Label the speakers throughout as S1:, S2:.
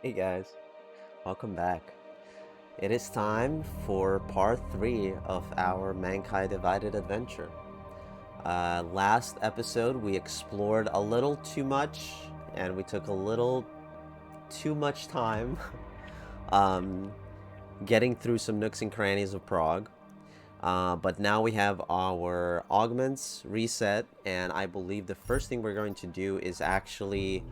S1: Hey guys, welcome back. It is time for part 3 of our Mankind Divided adventure. Last episode we explored a little too much and we took a little too much time um, getting through some nooks and crannies of Prague. But now we have our augments reset, and I believe the first thing we're going to do is actually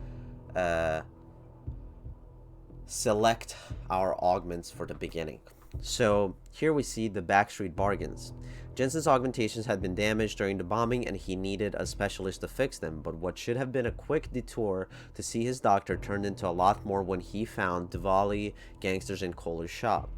S1: select our augments for the beginning. So here we see the backstreet bargains. Jensen's augmentations had been damaged during the bombing and he needed a specialist to fix them, but what should have been a quick detour to see his doctor turned into a lot more when he found Dvali gangsters in Kohler's shop.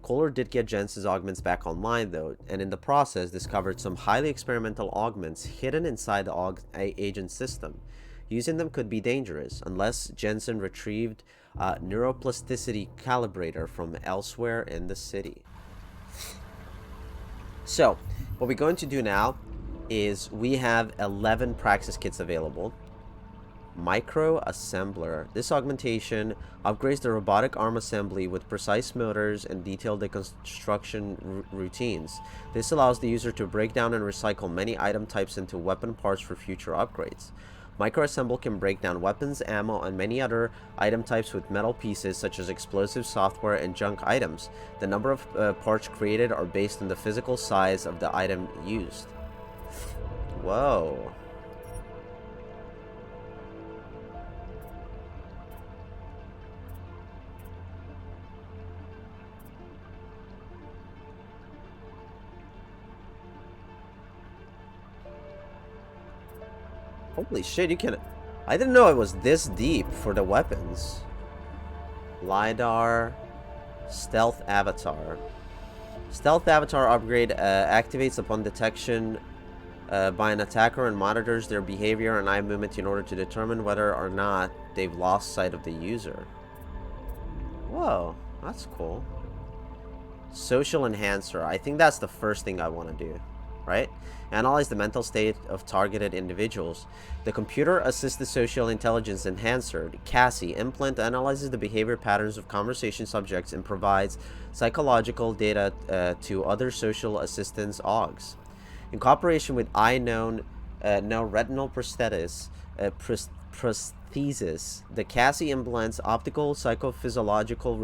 S1: Kohler did get Jensen's augments back online though, and in the process discovered some highly experimental augments hidden inside the agent system. Using them could be dangerous unless Jensen retrieved a neuroplasticity calibrator from elsewhere in the city. So, what we're going to do now is we have 11 Praxis Kits available. Micro Assembler. This augmentation upgrades the robotic arm assembly with precise motors and detailed deconstruction routines. This allows the user to break down and recycle many item types into weapon parts for future upgrades. Microassemble can break down weapons, ammo, and many other item types with metal pieces such as explosive software and junk items. The number of parts created are based on the physical size of the item used. Whoa. Holy shit, you can... I didn't know it was this deep for the weapons. LiDAR. Stealth Avatar. Stealth Avatar upgrade activates upon detection by an attacker and monitors their behavior and eye movement in order to determine whether or not they've lost sight of the user. Whoa, that's cool. Social Enhancer. I think that's the first thing I want to do. Right? Analyze the mental state of targeted individuals. The computer-assisted social intelligence enhancer, CASI, implant analyzes the behavior patterns of conversation subjects and provides psychological data to other social assistants Augs. In cooperation with no retinal prosthesis, the CASI implants optical psychophysiological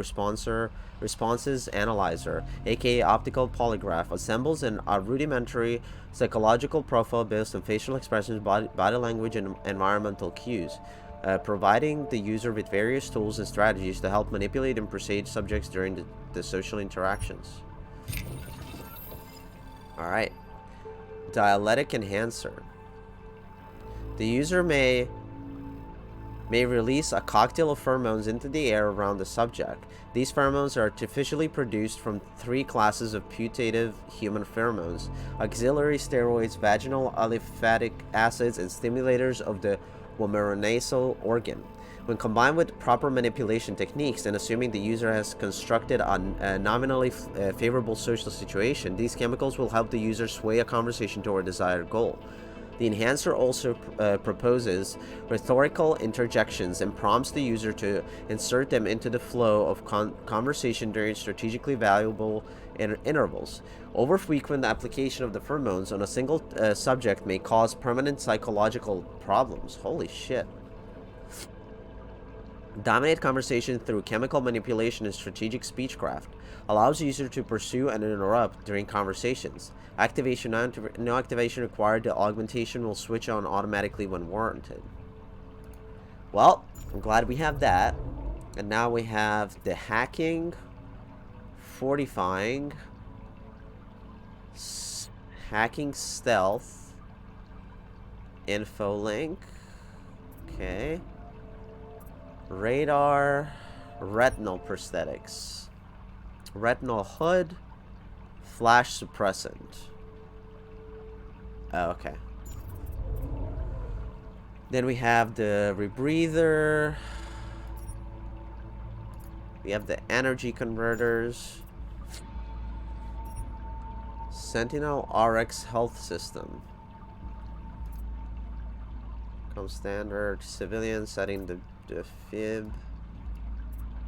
S1: responses analyzer, aka optical polygraph, assembles a rudimentary psychological profile based on facial expressions, body language, and environmental cues, providing the user with various tools and strategies to help manipulate and persuade subjects during the social interactions. Alright. Dialectic Enhancer. The user may release a cocktail of pheromones into the air around the subject. These pheromones are artificially produced from 3 classes of putative human pheromones: auxiliary steroids, vaginal aliphatic acids, and stimulators of the vomeronasal organ. When combined with proper manipulation techniques and assuming the user has constructed a nominally favorable social situation, these chemicals will help the user sway a conversation toward a desired goal. The enhancer also proposes rhetorical interjections and prompts the user to insert them into the flow of conversation during strategically valuable intervals. Overfrequent application of the pheromones on a single subject may cause permanent psychological problems. Holy shit. Dominate conversation through chemical manipulation and strategic speechcraft. Allows user to pursue and interrupt during conversations. Activation, no activation required. The augmentation will switch on automatically when warranted. Well, I'm glad we have that. And now we have the hacking, fortifying, hacking stealth, info link. Okay. Radar, retinal prosthetics, retinal hood, flash suppressant. Oh, okay. Then we have the rebreather. We have the energy converters. Sentinel RX health system. Come standard. Civilian setting the fib.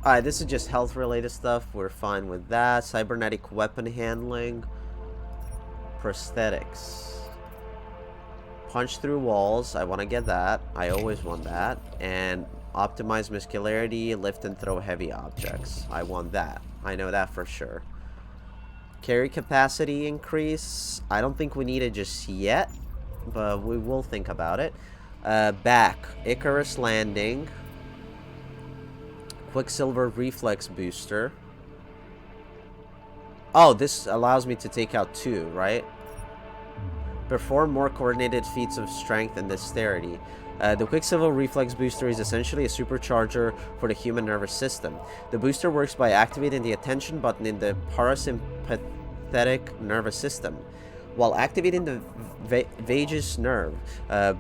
S1: Alright, this is just health related stuff. We're fine with that. Cybernetic weapon handling. Prosthetics. Punch through walls. I want to get that. I always want that. And optimize muscularity. Lift and throw heavy objects. I want that. I know that for sure. Carry capacity increase. I don't think we need it just yet, but we will think about it. Back. Icarus landing. Quicksilver reflex booster. Oh, this allows me to take out 2, right? Perform more coordinated feats of strength and dexterity. The Quicksilver reflex booster is essentially a supercharger for the human nervous system. The booster works by activating the attention button in the parasympathetic nervous system. While activating the vagus nerve,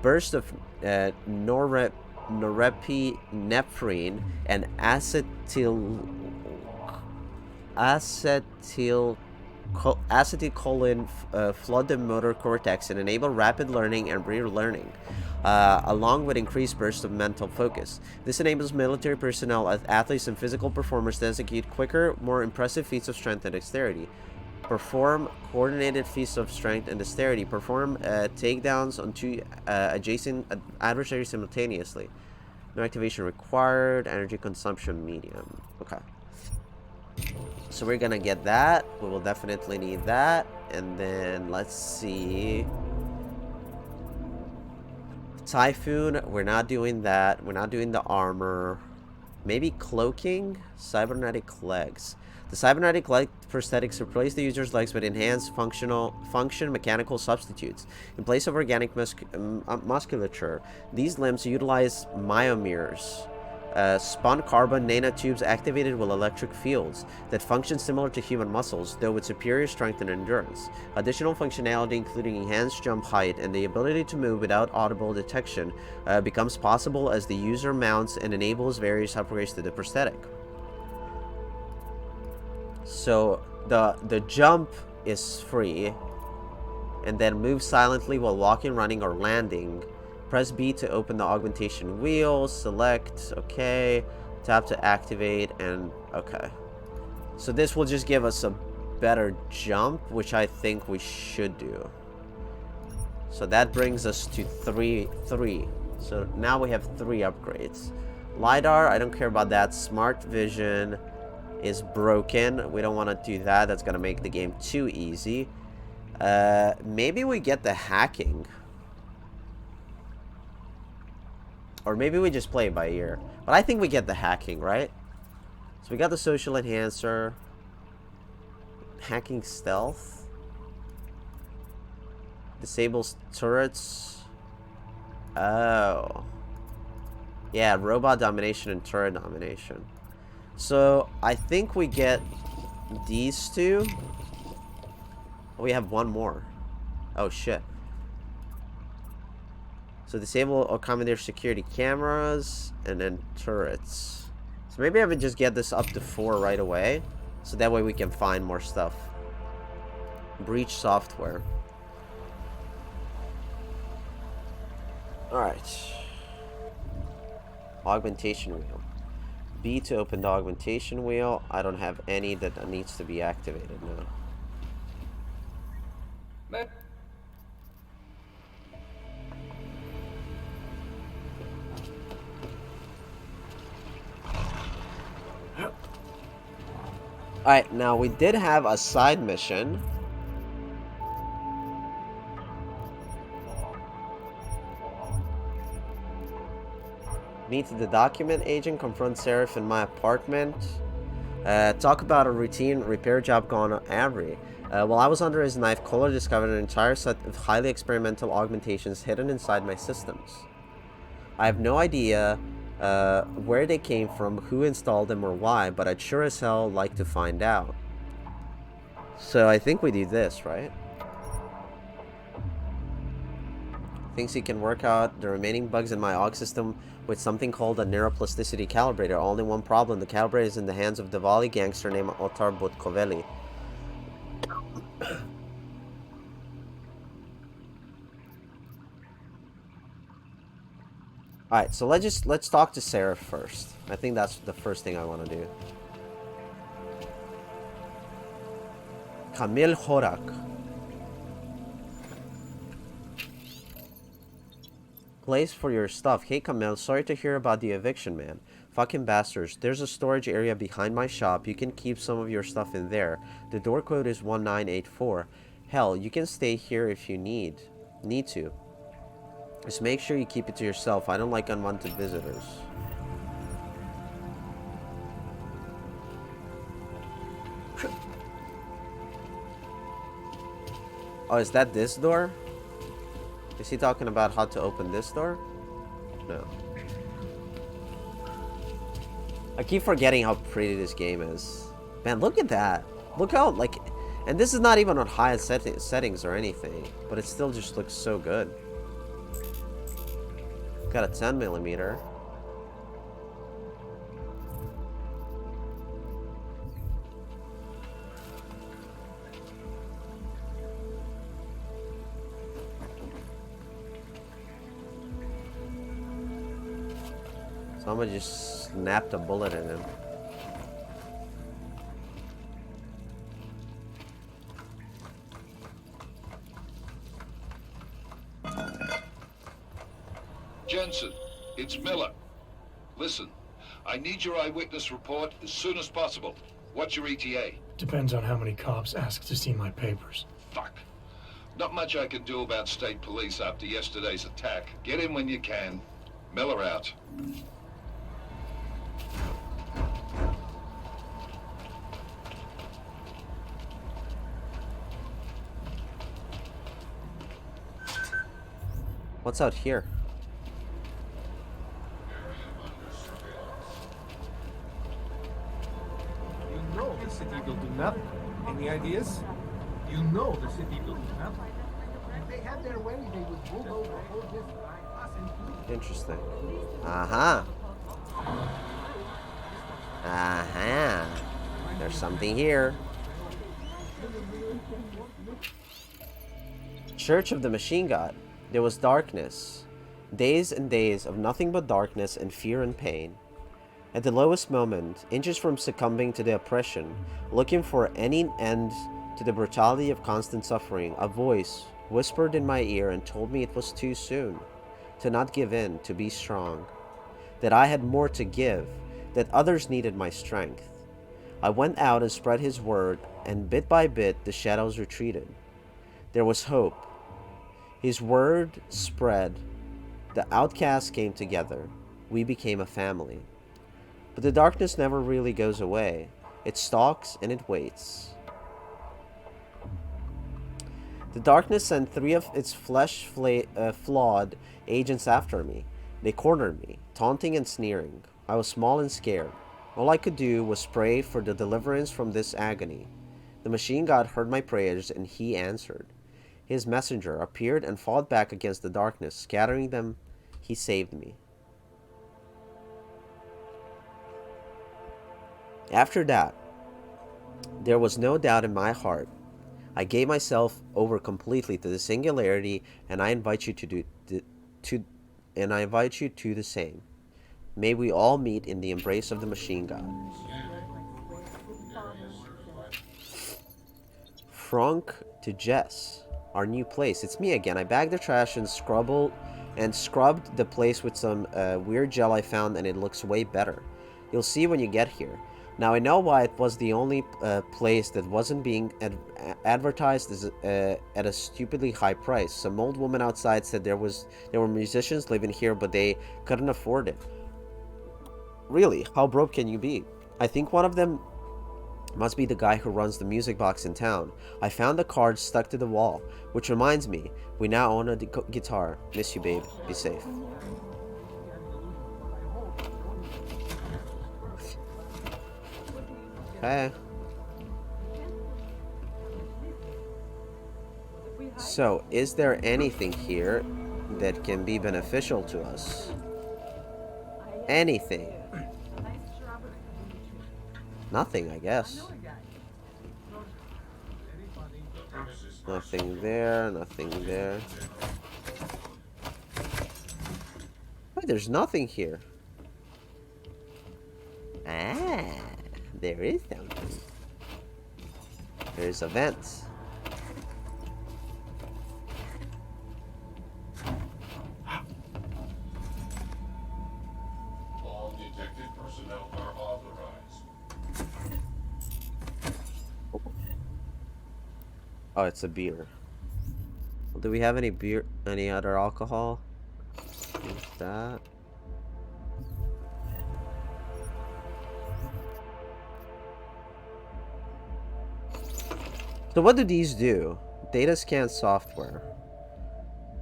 S1: bursts of norepinephrine and acetylcholine flood the motor cortex and enable rapid learning and relearning, along with increased bursts of mental focus. This enables military personnel, athletes, and physical performers to execute quicker, more impressive feats of strength and dexterity. Perform coordinated feats of strength and dexterity. Perform takedowns on 2 adjacent adversaries simultaneously. No activation required. Energy consumption medium. Okay. So we're gonna get that. We will definitely need that. And then let's see. Typhoon. We're not doing that. We're not doing the armor. Maybe cloaking? Cybernetic legs. The cybernetic leg prosthetics replace the user's legs with enhanced function mechanical substitutes. In place of organic musculature, these limbs utilize myomeres, spun carbon nanotubes activated with electric fields that function similar to human muscles, though with superior strength and endurance. Additional functionality, including enhanced jump height and the ability to move without audible detection, becomes possible as the user mounts and enables various upgrades to the prosthetic. So the jump is free, and then move silently while walking, running, or landing. Press B to open the augmentation wheel. Select okay. Tap to activate, and okay. So this will just give us a better jump, which I think we should do. So that brings us to 3. So now we have 3 upgrades. LiDAR, I don't care about that. Smart vision is broken. We don't want to do that. That's gonna make the game too easy. Maybe we get the hacking, or maybe we just play it by ear. But I think we get the hacking, right? So we got the social enhancer, hacking stealth, disables turrets. Oh yeah, robot domination and turret domination. So I think we get these 2. We have 1 more. Oh shit. So disable or commandeer security cameras and then turrets. So maybe I would just get this up to 4 right away, so that way we can find more stuff. Breach software. Alright. Augmentation wheel. B to open the augmentation wheel. I don't have any that needs to be activated now. Alright, now we did have a side mission. Meet the document agent, confront Seraph in my apartment. Talk about a routine repair job gone awry. While I was under his knife, Kohler discovered an entire set of highly experimental augmentations hidden inside my systems. I have no idea where they came from, who installed them, or why, but I'd sure as hell like to find out. So I think we do this, right? Thinks he can work out the remaining bugs in my Augs system with something called a neuroplasticity calibrator. Only one problem: the calibrator is in the hands of a Dvali gangster named Otar Butkoveli. Alright, so let's talk to Sarah first. I think that's the first thing I want to do. Kamil Horak. Place for your stuff. Hey Kamil, sorry to hear about the eviction, man. Fucking bastards. There's a storage area behind my shop. You can keep some of your stuff in there. The door code is 1984. Hell, you can stay here if you need to. Just make sure you keep it to yourself. I don't like unwanted visitors. Oh, is that this door? Is he talking about how to open this door? No. I keep forgetting how pretty this game is. Man, look at that. Look how, like... And this is not even on high settings or anything. But it still just looks so good. Got a 10mm. Someone just snapped a bullet in him.
S2: Jensen, it's Miller. Listen, I need your eyewitness report as soon as possible. What's your ETA?
S3: Depends on how many cops ask to see my papers.
S2: Fuck. Not much I can do about state police after yesterday's attack. Get in when you can. Miller out.
S1: What's out here?
S4: You know the city will do nothing. Any ideas? You know the city will do nothing. If they had their way, they would bulldoze the whole district. Us included.
S1: Interesting. Uh-huh. Uh-huh. There's something here. Church of the Machine God. There was darkness. Days and days of nothing but darkness and fear and pain. At the lowest moment, inches from succumbing to the oppression, looking for any end to the brutality of constant suffering, a voice whispered in my ear and told me it was too soon, to not give in, to be strong, that I had more to give, that others needed my strength. I went out and spread his word, and bit by bit the shadows retreated. There was hope. His word spread. The outcasts came together. We became a family. But the darkness never really goes away. It stalks and it waits. The darkness sent 3 of its flawed agents after me. They cornered me, taunting and sneering. I was small and scared. All I could do was pray for the deliverance from this agony. The machine god heard my prayers and he answered. His messenger appeared and fought back against the darkness, scattering them. He saved me. After that, there was no doubt in my heart. I gave myself over completely to the singularity, and I invite you to do the same. May we all meet in the embrace of the machine god. Frank to Jess. Our new place. It's me again. I bagged the trash and scrubbed the place with some weird gel I found, and it looks way better. You'll see when you get here. Now I know why it was the only place that wasn't being advertised as, at a stupidly high price. Some old woman outside said there were musicians living here, but they couldn't afford it. Really? How broke can you be? I think one of them must be the guy who runs the music box in town. I found the card stuck to the wall, which reminds me, we now own a guitar. Miss you, babe. Be safe. Okay. So, is there anything here that can be beneficial to us? Anything? Nothing, I guess. Nothing there, nothing there. there's nothing here. Ah, there is something. There's a vent.
S2: All detected personnel are authorized.
S1: Oh, it's a beer. Well, do we have any beer? Any other alcohol? What's that? So what do these do? Data scan software.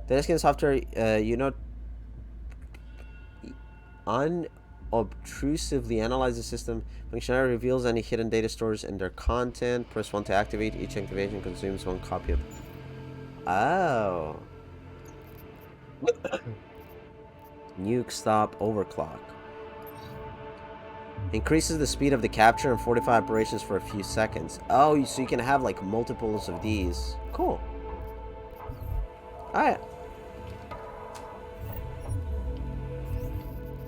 S1: Data scan software, you know, unobtrusively analyze the system. Functionality reveals any hidden data stores in their content. Press 1 to activate. Each activation consumes 1 copy of... Oh. Nuke stop overclock. Increases the speed of the capture and fortify operations for a few seconds. Oh, so you can have like multiples of these. Cool. Alright.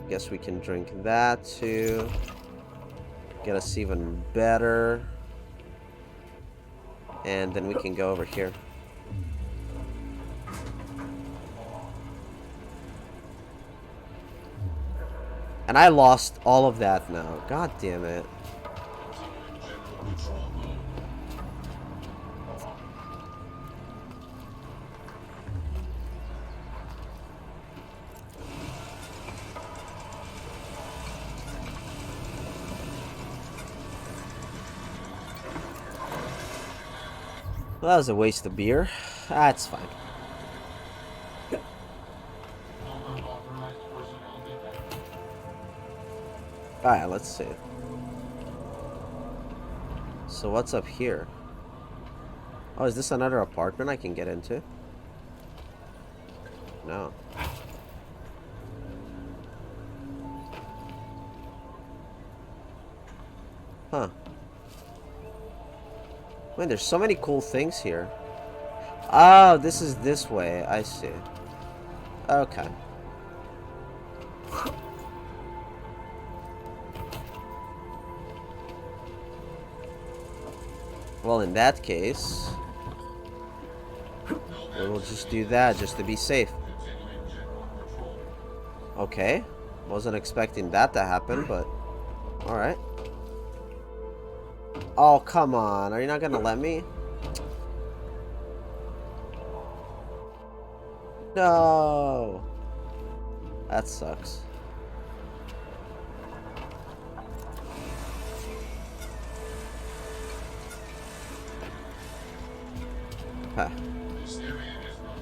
S1: Guess we can drink that too. Get us even better. And then we can go over here. And I lost all of that now. God damn it. Well, that was a waste of beer. That's fine. Alright, let's see. So what's up here? Oh, is this another apartment I can get into? No. Huh. Man, there's so many cool things here. Oh, this is this way. I see. Okay. Well, in that case, we'll just do that just to be safe. Okay. Wasn't expecting that to happen, but alright. Oh, come on. Are you not gonna let me? No. That sucks. Huh.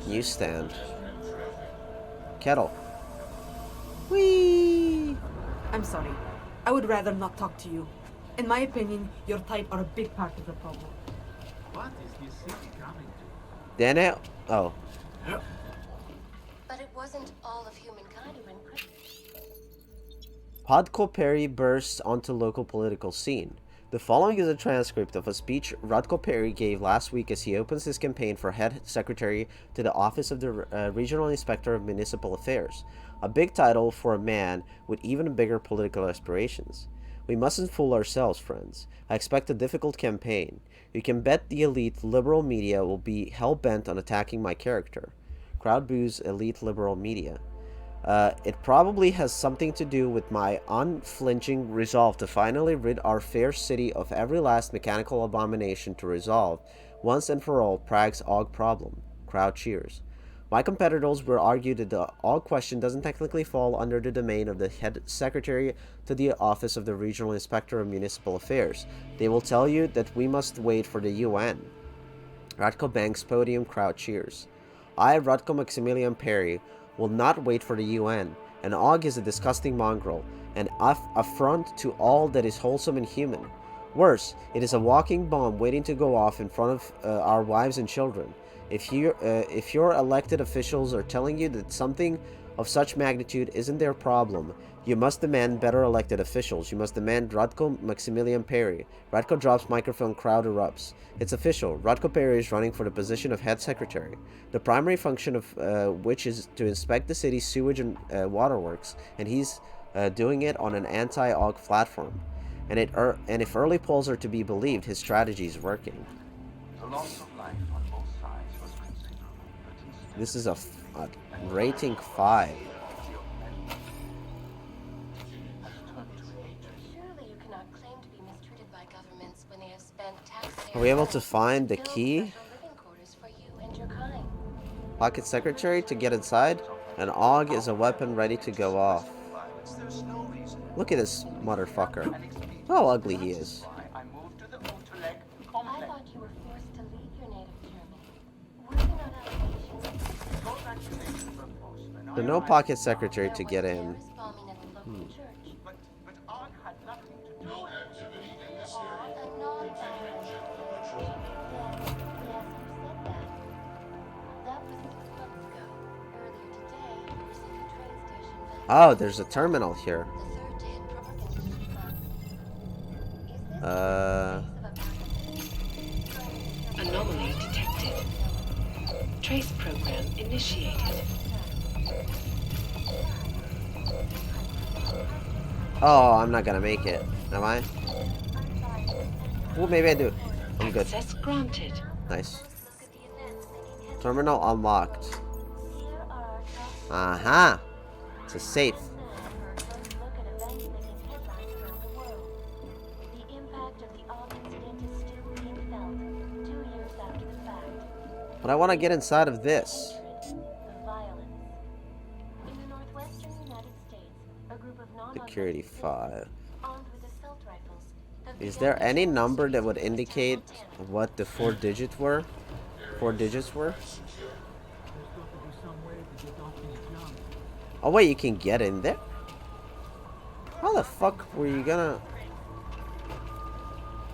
S1: Newsstand. Kettle. Whee!
S5: I'm sorry. I would rather not talk to you. In my opinion, your type are a big part of the problem.
S4: What is this city coming to?
S1: Daniel? Oh.
S6: But it wasn't all of humankind who encrypted.
S1: Podko Perry bursts onto local political scene. The following is a transcript of a speech Radko Perry gave last week as he opens his campaign for head secretary to the office of the Regional Inspector of Municipal Affairs, a big title for a man with even bigger political aspirations. We mustn't fool ourselves, friends. I expect a difficult campaign. You can bet the elite liberal media will be hell-bent on attacking my character. Crowd boos elite liberal media. It probably has something to do with my unflinching resolve to finally rid our fair city of every last mechanical abomination to resolve, once and for all, Prague's Aug problem. Crowd cheers. My competitors will argue that the Aug question doesn't technically fall under the domain of the head secretary to the office of the Regional Inspector of Municipal Affairs. They will tell you that we must wait for the UN. Radko banks podium, crowd cheers. I, Radko Maximilian Perry, will not wait for the UN. An Aug is a disgusting mongrel, an affront to all that is wholesome and human. Worse, it is a walking bomb waiting to go off in front of our wives and children. If your elected officials are telling you that something of such magnitude isn't their problem, You must demand better elected officials. You must demand Radko Maximilian Perry. Radko drops microphone, crowd erupts. It's official. Radko Perry is running for the position of head secretary, the primary function of which is to inspect the city's sewage and waterworks, and he's doing it on an anti-Aug platform. And if early polls are to be believed, his strategy is working.
S7: The loss of life on both sides was considerable, but instead
S1: This is a rating 5.
S6: Surely you cannot claim to be mistreated by governments when they have spent taxpayer
S1: Are we able to
S6: funds
S1: find the
S6: build
S1: key?
S6: special living quarters for you and your kind.
S1: Pocket secretary to get inside. An AUG is a weapon ready to go off. Look at this motherfucker. How ugly he is.
S7: I moved to the Unterleg
S6: I
S7: complex.
S6: thought you were forced to leave your native Germany. Were there not allegations?
S7: Those accusations were false, and
S1: So
S7: I
S1: no
S7: arrived-
S1: pocket secretary to get in.
S6: Terrorist bombing at the local church.
S7: But Aug had nothing to do with it.
S6: A non-violent Yes, you said that. That was 6 months ago. Earlier today, you were sent to a train station.
S1: Oh, there's a terminal here.
S6: The third day in Prague in 6 months. Is this
S1: Uh,
S8: Anomaly detected. Trace program initiated.
S1: oh, I'm not gonna make it. Am I? Oh, maybe I do. I'm good.
S8: Access granted.
S1: Nice.
S6: look at the events making history?
S1: Terminal unlocked.
S6: Here are our top
S1: Aha! It's a safe.
S6: look at events making headlines around the world. The impact of the Augs incident is still being felt 2 years after the fact.
S1: But I want to get inside of this.
S6: The violence. In the northwestern United States, a group of
S1: Security 5.
S6: armed with assault rifles have
S1: Is
S6: begun
S1: there
S6: to
S1: any
S6: terrorize
S1: number that would
S6: citizens of
S1: indicate
S6: Montana.
S1: what the 4 digits were? 4 digits were?
S4: There's got to be some way to get off these jumps.
S1: Oh wait, you can get in there? How the fuck were you gonna...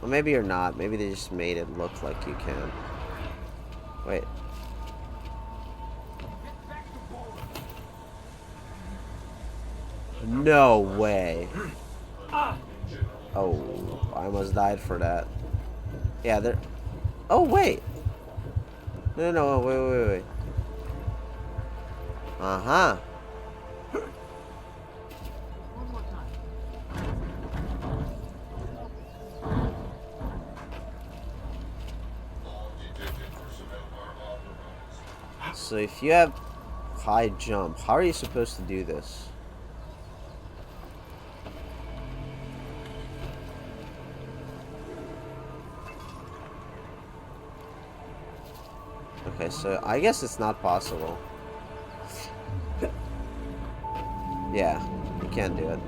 S1: Well, maybe you're not. Maybe they just made it look like you can. Wait. No way. Oh, I almost died for that. Yeah, there... Oh, wait. No, wait. Uh-huh.
S4: One more time.
S1: So if you have high jump, how are you supposed to do this? Okay, so I guess it's not possible. Yeah, you can't do it.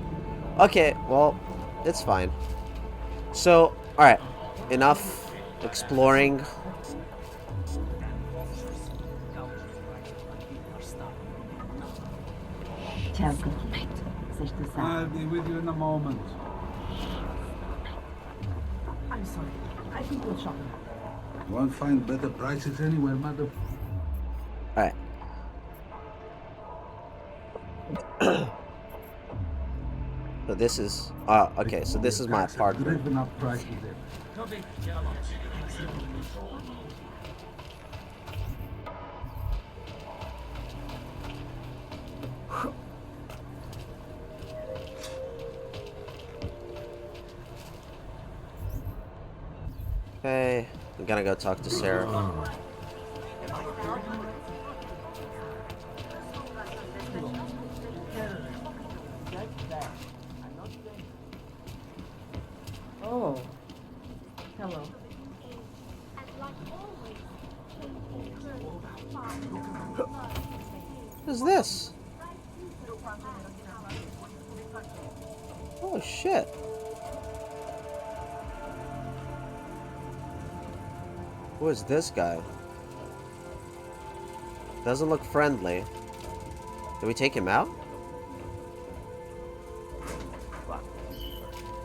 S1: Okay, well, it's fine. So, alright, enough exploring.
S4: I'll be with you in a moment.
S5: I'm sorry. I think we'll shop.
S4: You won't find better prices anywhere, madam.
S1: Alright. So this is okay, so this is my apartment.
S4: Driven up prices there.
S1: Okay, I'm gonna go talk to Sarah.
S5: Oh. Hello.
S1: What is this? Oh shit. Who is this guy? Doesn't look friendly. Did we take him out?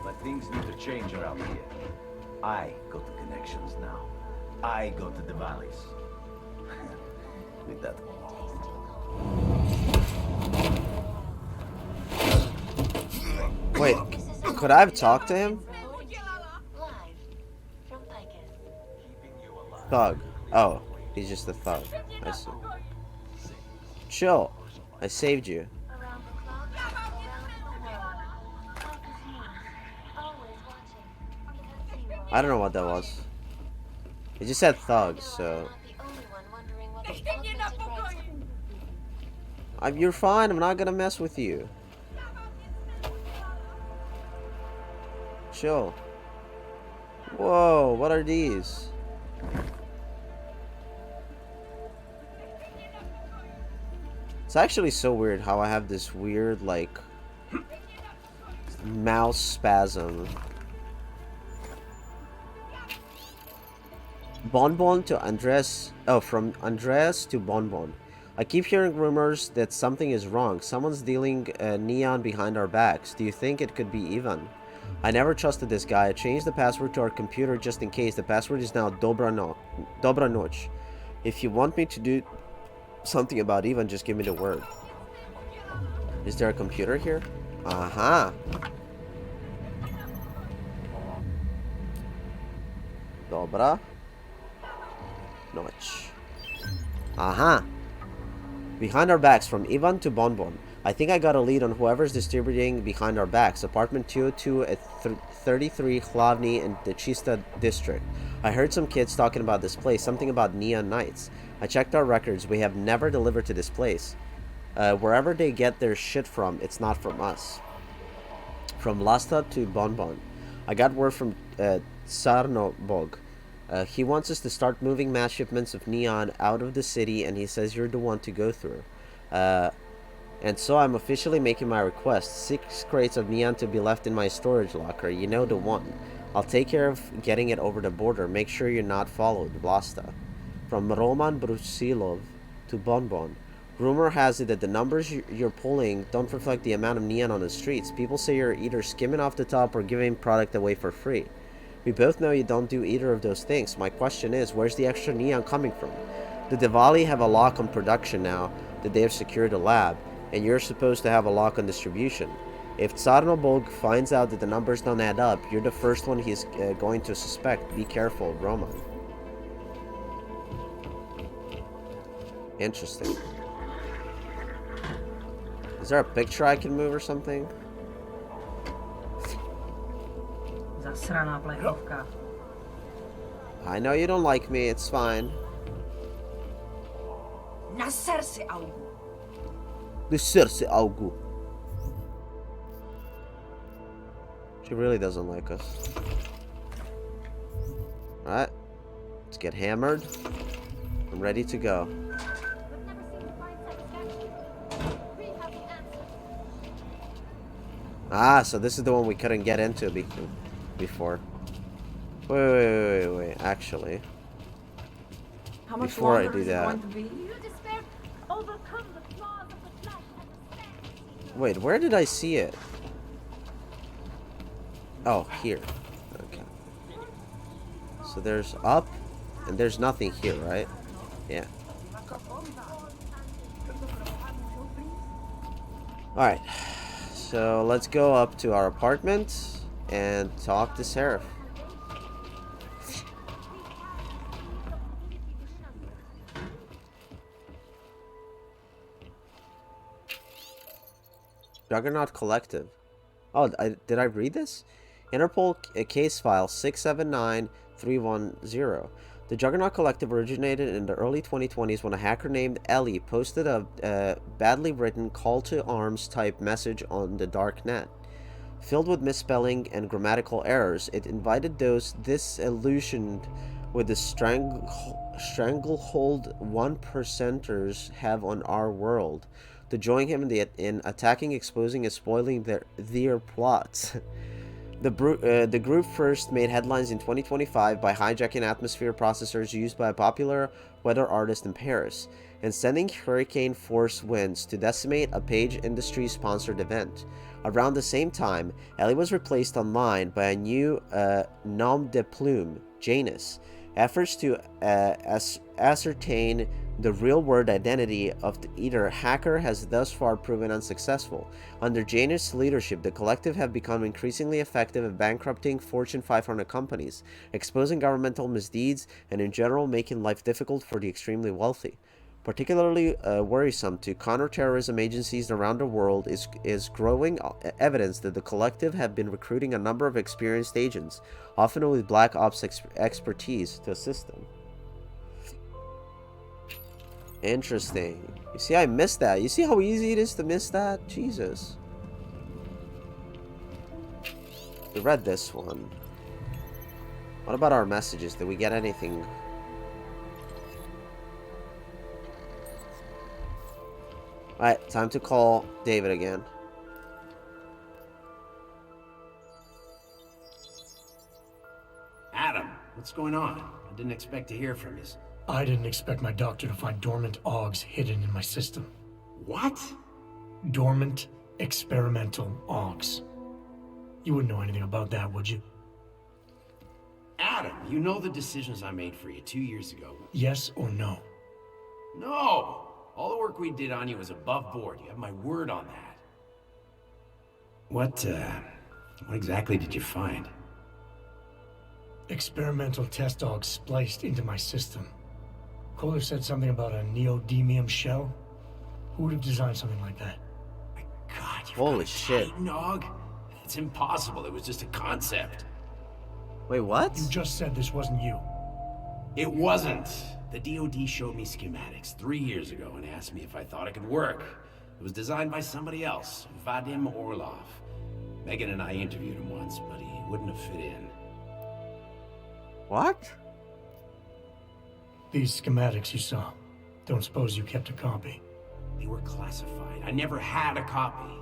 S9: But things need to change around here. I got the connections now. I go to Dvali's. With that.
S1: Wait, could I have talked to him?
S6: Live from Picus.
S1: Thug. Oh, he's just a thug. I see. Chill. I saved you.
S6: Around the clock, around the world. Picus News. Always watching. Zero.
S1: I don't know what that was. It just said thug, so...
S6: Not the only one wondering what the augmented rights.
S1: You're fine, I'm not gonna mess with you. Chill. Whoa, what are these? It's actually so weird how I have this weird, like, mouse spasm. Bonbon to Andres. Oh, from Andres to Bonbon. I keep hearing rumors that something is wrong. Someone's dealing neon behind our backs. Do you think it could be Ivan? I never trusted this guy. I changed the password to our computer just in case. The password is now Dobra Noc. If you want me to do something about Ivan, just give me the word. Is there a computer here? Aha. Dobra Noc. Aha. Behind our backs, from Ivan to Bonbon. I think I got a lead on whoever's distributing behind our backs. Apartment 202 at 33 Hlavny in the Chista district. I heard some kids talking about this place, something about neon nights. I checked our records. We have never delivered to this place. Wherever they get their shit from, it's not from us. From Lasta to Bonbon. I got word from Sarnobog. He wants us to start moving mass shipments of neon out of the city, and he says you're the one to go through. And so I'm officially making my request. 6 crates of neon to be left in my storage locker. You know the one. I'll take care of getting it over the border. Make sure you're not followed. Vlasta. From Roman Brusilov to Bonbon. Rumor has it that the numbers you're pulling don't reflect the amount of neon on the streets. People say you're either skimming off the top or giving product away for free. We both know you don't do either of those things. My question is, where's the extra neon coming from? The Dvali have a lock on production now that they have secured a lab, and you're supposed to have a lock on distribution. If Tsarnobog finds out that the numbers don't add up, you're the first one he's going to suspect. Be careful, Roman. Interesting. Is there a picture I can move or something?
S10: Zasraná plechovka.
S1: I know you don't like me, it's fine.
S5: Naser si, Augu.
S1: Naser si, Augu. She really doesn't like us. Alright. Let's get hammered. I'm ready to go. Ah, so this is the one we couldn't get into before. Wait. Actually,
S5: How much
S1: before I
S5: longer
S1: do
S5: is it
S1: that,
S5: going to be?
S1: wait, where did I see it? Oh, here. Okay. So there's up, and there's nothing here, right? Yeah. Alright. So let's go up to our apartment and talk to Seraph. Juggernaut Collective. Oh, did I read this? Interpol case file 679310. The Juggernaut Collective originated in the early 2020s when a hacker named Ellie posted a badly written call to arms type message on the dark net. Filled with misspelling and grammatical errors, it invited those disillusioned with the stranglehold 1%ers have on our world to join him in attacking, exposing, and spoiling their plots. The group first made headlines in 2025 by hijacking atmosphere processors used by a popular weather artist in Paris and sending hurricane force winds to decimate a Page Industries-sponsored event. Around the same time, Ellie was replaced online by a new nom de plume, Janus. Efforts to ascertain The real-world identity of either hacker has thus far proven unsuccessful. Under Janus' leadership, the Collective have become increasingly effective at bankrupting Fortune 500 companies, exposing governmental misdeeds, and in general making life difficult for the extremely wealthy. Particularly worrisome to counterterrorism agencies around the world is growing evidence that the Collective have been recruiting a number of experienced agents, often with black ops expertise, to assist them. Interesting. You see, I missed that. You see how easy it is to miss that? Jesus. We read this one. What about our messages? Did we get anything? Alright, time to call David again.
S11: Adam, what's going on? I didn't expect to hear from you.
S3: I didn't expect my doctor to find dormant Augs hidden in my system.
S11: What?
S3: Dormant experimental Augs. You wouldn't know anything about that, would you?
S11: Adam, you know the decisions I made for you 2 years ago.
S3: Yes or no?
S11: No! All the work we did on you was above board. You have my word on that. What exactly did you find?
S3: Experimental test Augs spliced into my system. Kohler said something about a neodymium shell. Who would have designed something like that?
S11: My God, you've
S1: holy
S11: got a
S1: shit.
S11: Titan Aug? It's impossible. It was just a concept.
S1: Wait, what?
S3: You just said this wasn't you.
S11: It wasn't. The DoD showed me schematics 3 years ago and asked me if I thought it could work. It was designed by somebody else, Vadim Orlov. Megan and I interviewed him once, but he wouldn't have fit in.
S1: What?
S3: These schematics you saw. Don't suppose you kept a copy?
S11: They were classified. I never had a copy.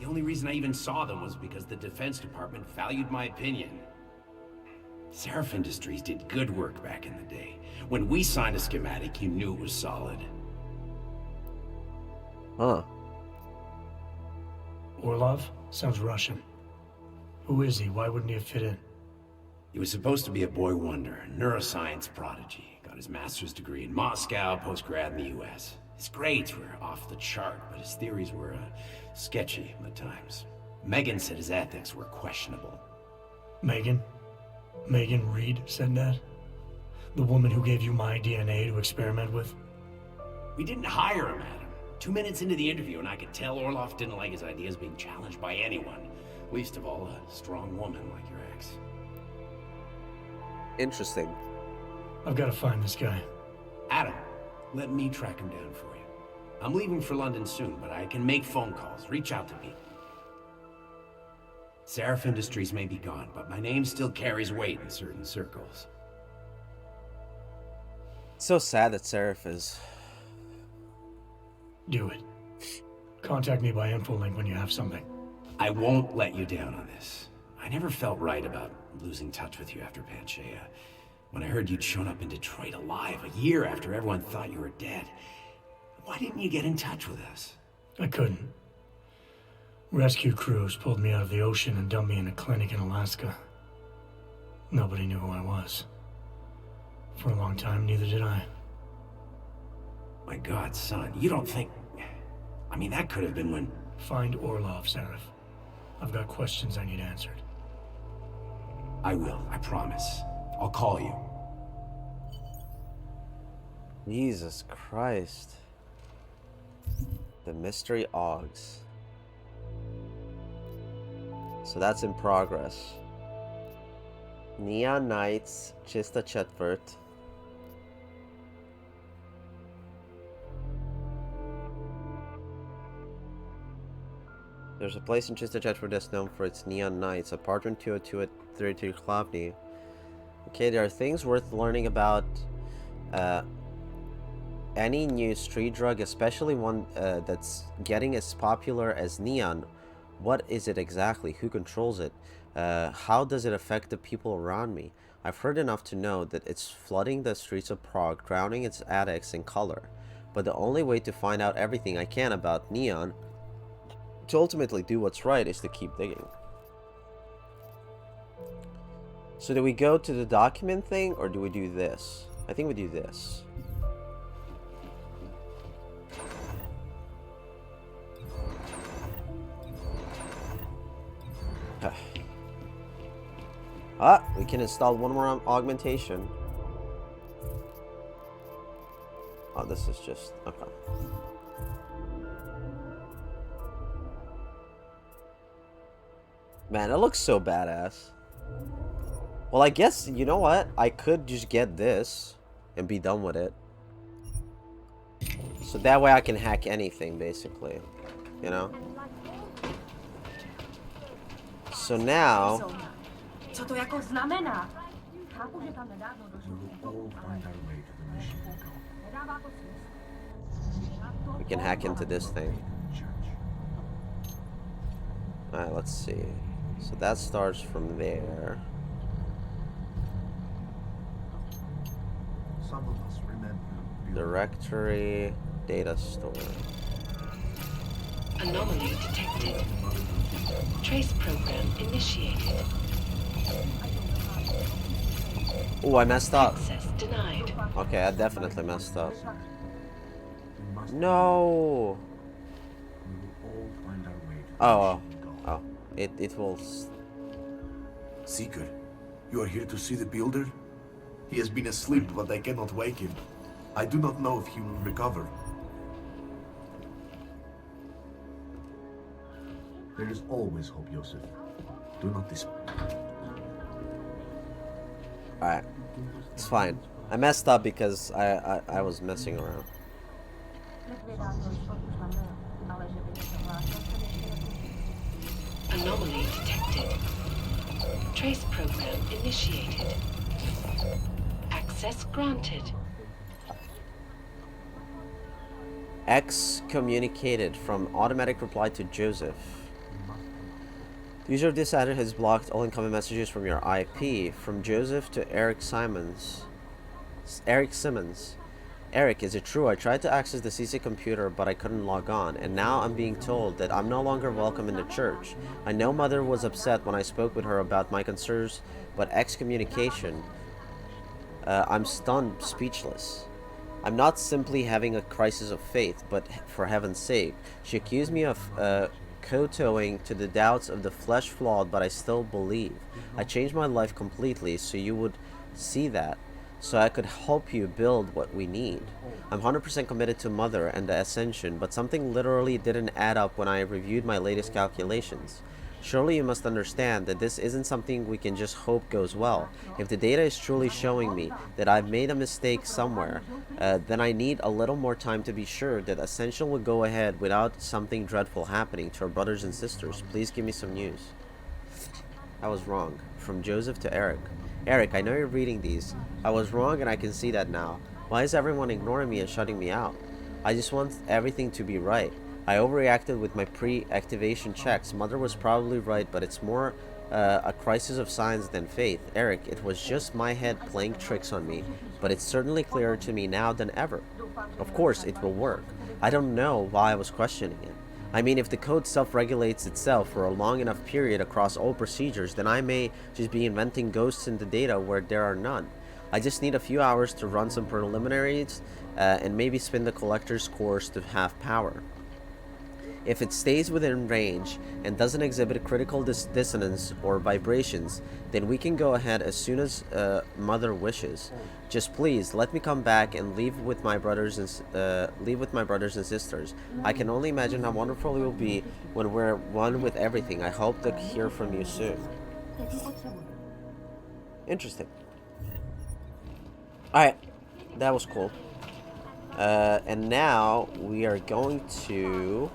S11: The only reason I even saw them was because the Defense Department valued my opinion. Seraph Industries did good work back in the day. When we signed a schematic, you knew it was solid.
S1: Huh.
S3: Orlov? Sounds Russian. Who is he? Why wouldn't he have fit in?
S11: He was supposed to be a boy wonder, a neuroscience prodigy. Got his master's degree in Moscow, post-grad in the US. His grades were off the chart, but his theories were sketchy at times. Megan said his ethics were questionable.
S3: Megan? Megan Reed said that? The woman who gave you my DNA to experiment with?
S11: We didn't hire him, Adam. 2 minutes into the interview, and I could tell Orlov didn't like his ideas being challenged by anyone. Least of all, a strong woman like your ex.
S1: Interesting.
S3: I've got to find this guy.
S11: Adam, let me track him down for you. I'm leaving for London soon, but I can make phone calls, reach out to people. Seraph Industries may be gone, but my name still carries weight in certain circles.
S1: It's so sad that Seraph is.
S3: Do it. Contact me by infolink when you have something.
S11: I won't let you down on this. I never felt right about losing touch with you after Panchaea. When I heard you'd shown up in Detroit alive a year after everyone thought you were dead. Why didn't you get in touch with us?
S3: I couldn't. Rescue crews pulled me out of the ocean and dumped me in a clinic in Alaska. Nobody knew who I was. For a long time, neither did I.
S11: My God, son, you don't think... I mean, that could have been when...
S3: Find Orlov, Seraph. I've got questions I need answered.
S11: I will, I promise. I'll call you.
S1: Jesus Christ. The mystery Augs. So that's in progress. Neon Nights, Chista Chetvert. There's a place in Chista Chetvert that's known for its neon nights. Apartment 202 at 33 Klavny. Okay, there are things worth learning about any new street drug, especially one that's getting as popular as neon. What is it exactly? Who controls it? How does it affect the people around me? I've heard enough to know that it's flooding the streets of Prague, drowning its addicts in color. But the only way to find out everything I can about neon, to ultimately do what's right, is to keep digging. So do we go to the document thing, or do we do this? I think we do this. Ah, we can install one more augmentation. Oh, this is just... okay. Man, it looks so badass. Well, I guess, you know what? I could just get this and be done with it. So that way I can hack anything, basically. You know? So now...
S10: Co to jako znamená?
S1: we can hack into this thing. Alright, let's see. So that starts from there.
S4: Some of us remember.
S1: Directory, data store.
S8: Anomaly detected. Trace program initiated.
S1: Oh, I messed up.
S8: Access denied.
S1: Okay, I definitely messed up. No. Oh, oh, it will.
S12: Seeker, you are here to see the builder? He has been asleep, but I cannot wake him. I do not know if he will recover.
S4: There is always hope, Joseph. Do not despair.
S1: Alright, it's fine. I messed up because I was messing around.
S8: Anomaly detected. Trace program initiated. Access granted.
S1: Excommunicated from automatic reply to Joseph. The user of this address has blocked all incoming messages from your IP. From Joseph to Eric Simmons. Eric, is it true? I tried to access the CC computer, but I couldn't log on, and now I'm being told that I'm no longer welcome in the church. I know Mother was upset when I spoke with her about my concerns, but excommunication... I'm stunned, speechless. I'm not simply having a crisis of faith, but for heaven's sake. She accused me of kowtowing to the doubts of the flesh flawed, but I still believe. I changed my life completely so you would see that, so I could help you build what we need. I'm 100% committed to Mother and the Ascension, but something literally didn't add up when I reviewed my latest calculations. Surely you must understand that this isn't something we can just hope goes well. If the data is truly showing me that I've made a mistake somewhere, then I need a little more time to be sure that Ascension will go ahead without something dreadful happening to our brothers and sisters. Please give me some news. I was wrong. From Joseph to Eric. Eric, I know you're reading these. I was wrong and I can see that now. Why is everyone ignoring me and shutting me out? I just want everything to be right. I overreacted with my pre-activation checks. Mother was probably right, but it's more a crisis of science than faith. Eric, it was just my head playing tricks on me, but it's certainly clearer to me now than ever. Of course, it will work. I don't know why I was questioning it. I mean, if the code self-regulates itself for a long enough period across all procedures, then I may just be inventing ghosts in the data where there are none. I just need a few hours to run some preliminaries and maybe spin the collector's course to have power. If it stays within range and doesn't exhibit critical dissonance or vibrations, then we can go ahead as soon as Mother wishes. Just please let me come back and leave with my brothers and sisters. I can only imagine how wonderful it will be when we're one with everything. I hope to hear from you soon. Interesting. Alright, that was cool. And now we are going to...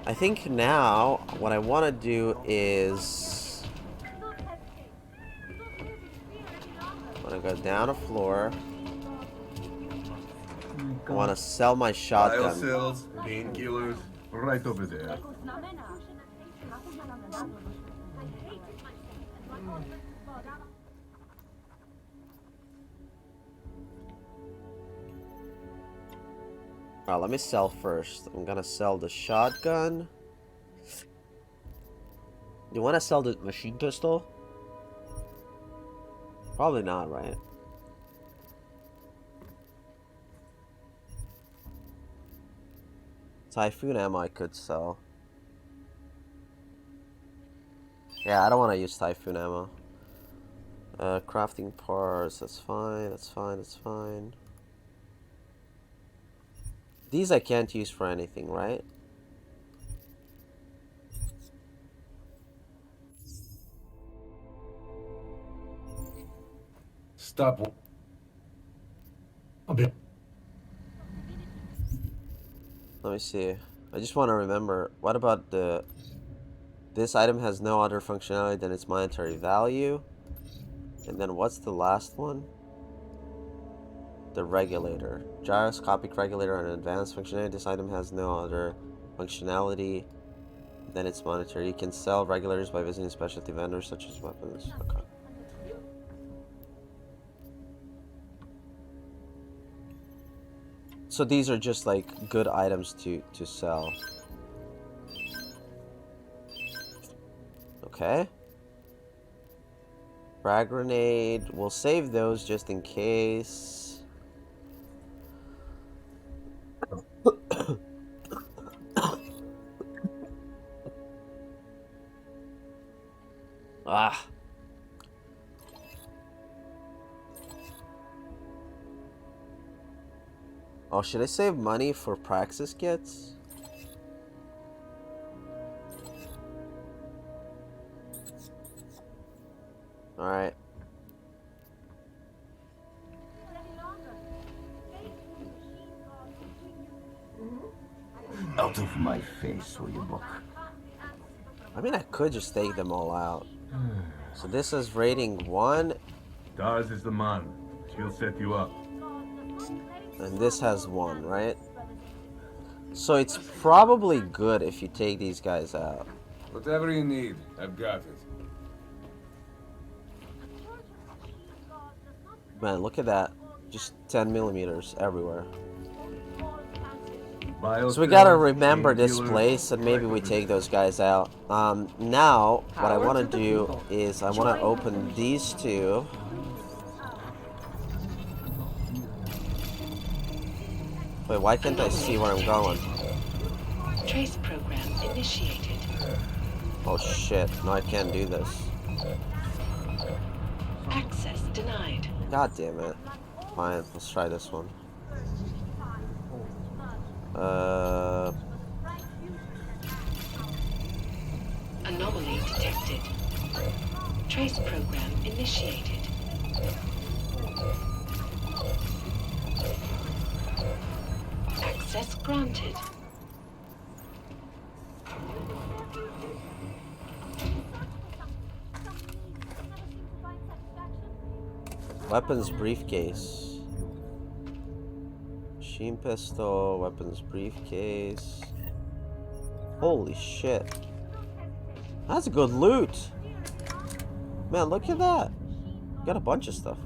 S1: I think now what I want to do is I'm gonna go down a floor. I want to sell my shotgun.
S12: Biocells, painkillers, right over there.
S1: Alright, let me sell first. I'm gonna sell the shotgun. You want to sell the machine pistol? Probably not, right? Typhoon ammo I could sell. Yeah, I don't want to use Typhoon ammo. Crafting parts, that's fine, that's fine, that's fine. These I can't use for anything, right?
S13: Stop.
S3: A bit.
S1: Let me see. I just want to remember. What about the... This item has no other functionality than its monetary value. And then what's the last one? The regulator. Gyroscopic regulator and advanced functionality. This item has no other functionality than its monetary. You can sell regulators by visiting specialty vendors such as weapons. Okay. So these are just like good items to sell. Okay. Frag grenade. We'll save those just in case. Ah. Oh, should I save money for Praxis Kits? Alright.
S9: Out of my face, will you, book?
S1: I mean, I could just take them all out. So this is rating 1.
S13: Dars is the man. She'll set you up.
S1: And this has 1, right? So it's probably good if you take these guys out.
S13: Whatever you need, I've got it.
S1: Man, look at that. Just 10 millimeters everywhere. So we gotta remember this place and maybe we take those guys out. Now, what I want to do is I want to open these two. Wait, why can't I see where I'm going?
S8: Trace program initiated.
S1: Oh shit, no I can't do this.
S8: Access denied.
S1: God damn it. Fine, let's try this one.
S8: Anomaly detected. Trace program initiated. Access granted.
S1: Weapons briefcase. Machine pistol, weapons briefcase. Holy shit. That's good loot. Man, look at that. Got a bunch of stuff.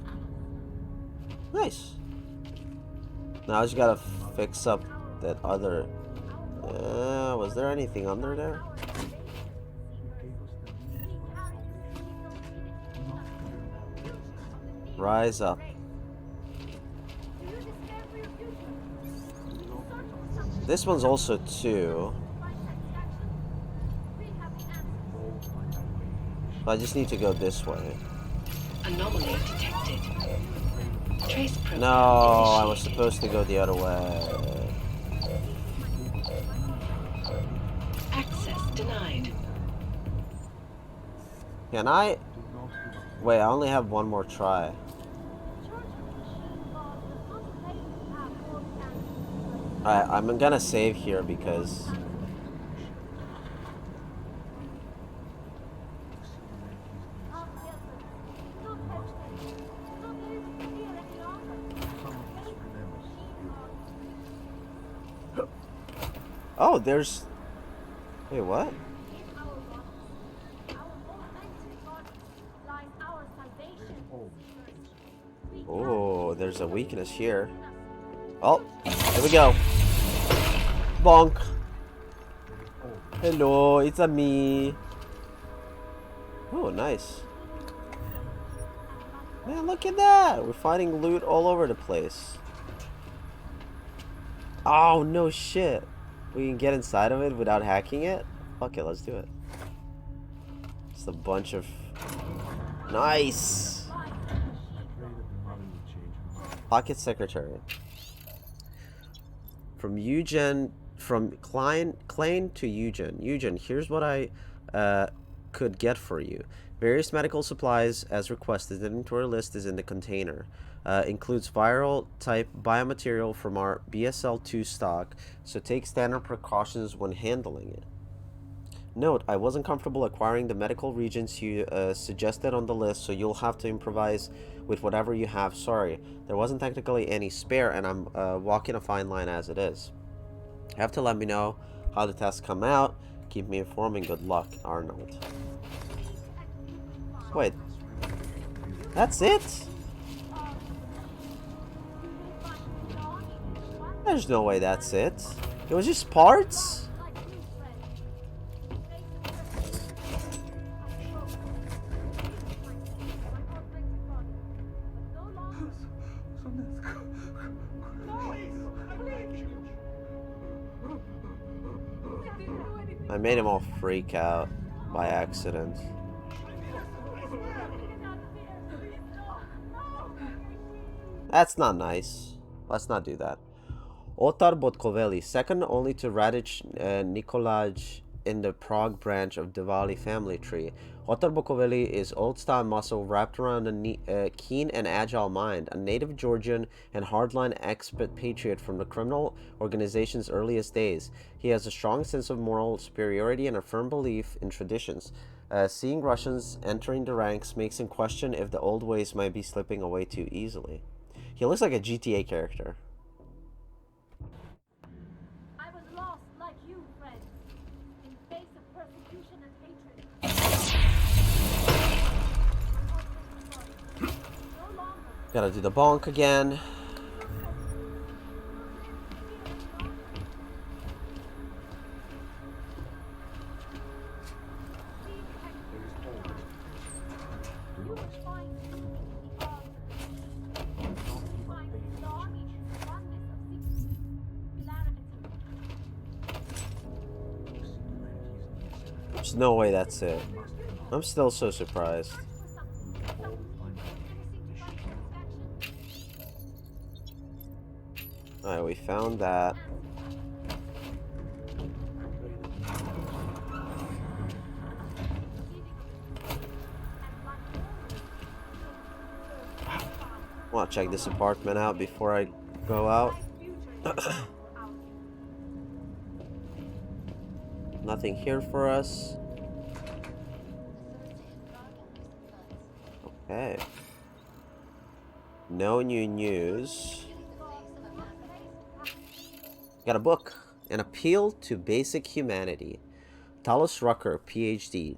S1: Nice. Now I just gotta fix up that other... was there anything under there? Rise up. This one's also 2. I just need to go this way.
S8: Anomaly detected. Trace program
S1: No, I was supposed to go the other way.
S8: Access denied.
S1: Can I? Wait, I only have one more try. Alright, I'm gonna save here because... Oh, there's... Wait, what? Oh, there's a weakness here. Oh, here we go. Bonk. Hello, it's a me. Oh, nice. Man, look at that. We're finding loot all over the place. Oh, no shit. We can get inside of it without hacking it? Fuck it, let's do it. It's a bunch of... Nice! Pocket secretary. From Eugen... From Klein to Eugen. Eugen, here's what I could get for you. Various medical supplies as requested. The inventory list is in the container. Includes viral type biomaterial from our BSL-2 stock, so take standard precautions when handling it. Note, I wasn't comfortable acquiring the medical reagents you suggested on the list, so you'll have to improvise with whatever you have. Sorry, there wasn't technically any spare, and I'm walking a fine line as it is. You have to let me know how the tests come out. Keep me informed and good luck, Arnold. Wait. That's it? There's no way that's it. It was just parts? I made him all freak out by accident. That's not nice. Let's not do that. Otar Botkoveli, second only to Radic Nikolaj in the Prague branch of Dvali family tree. Otar Botkoveli is old-style muscle wrapped around a keen and agile mind, a native Georgian and hardline expatriate from the criminal organization's earliest days. He has a strong sense of moral superiority and a firm belief in traditions. Seeing Russians entering the ranks makes him question if the old ways might be slipping away too easily. He looks like a GTA character.
S6: I was lost like you, friend, in face of persecution and hatred.
S1: Gotta do the bonk again. There's no way that's it. I'm still so surprised. Alright, we found that. I want to check this apartment out before I go out. Nothing here for us. Okay. No new news. Got a book. An Appeal to Basic Humanity. Talos Rucker, PhD.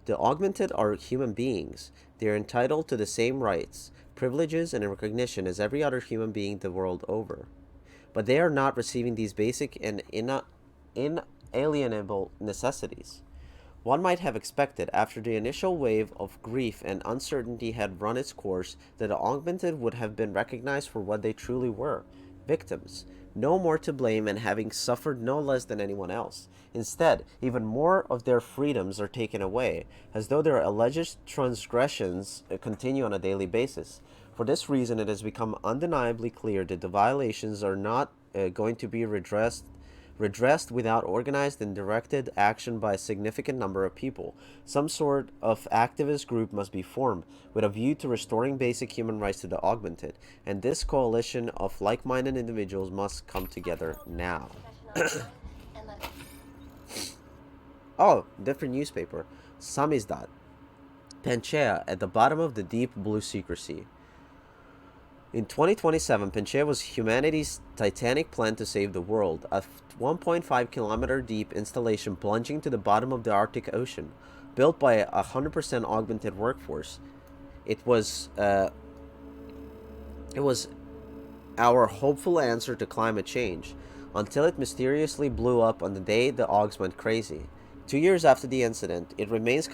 S1: The augmented are human beings. They are entitled to the same rights, privileges, and recognition as every other human being the world over. But they are not receiving these basic and inalienable necessities. One might have expected, after the initial wave of grief and uncertainty had run its course, that the augmented would have been recognized for what they truly were, victims, no more to blame and having suffered no less than anyone else. Instead, even more of their freedoms are taken away, as though their alleged transgressions continue on a daily basis. For this reason, it has become undeniably clear that the violations are not going to be redressed without organized and directed action by a significant number of people. Some sort of activist group must be formed with a view to restoring basic human rights to the augmented, and this coalition of like-minded individuals must come together now. Oh, different newspaper. Samizdat. Panchaea at the bottom of the deep blue secrecy. In 2027, Panchaea was humanity's titanic plan to save the world, a 1.5 kilometer deep installation plunging to the bottom of the Arctic Ocean, built by a 100% augmented workforce. It was our hopeful answer to climate change, until it mysteriously blew up on the day the Augs went crazy. 2 years after the incident, it remains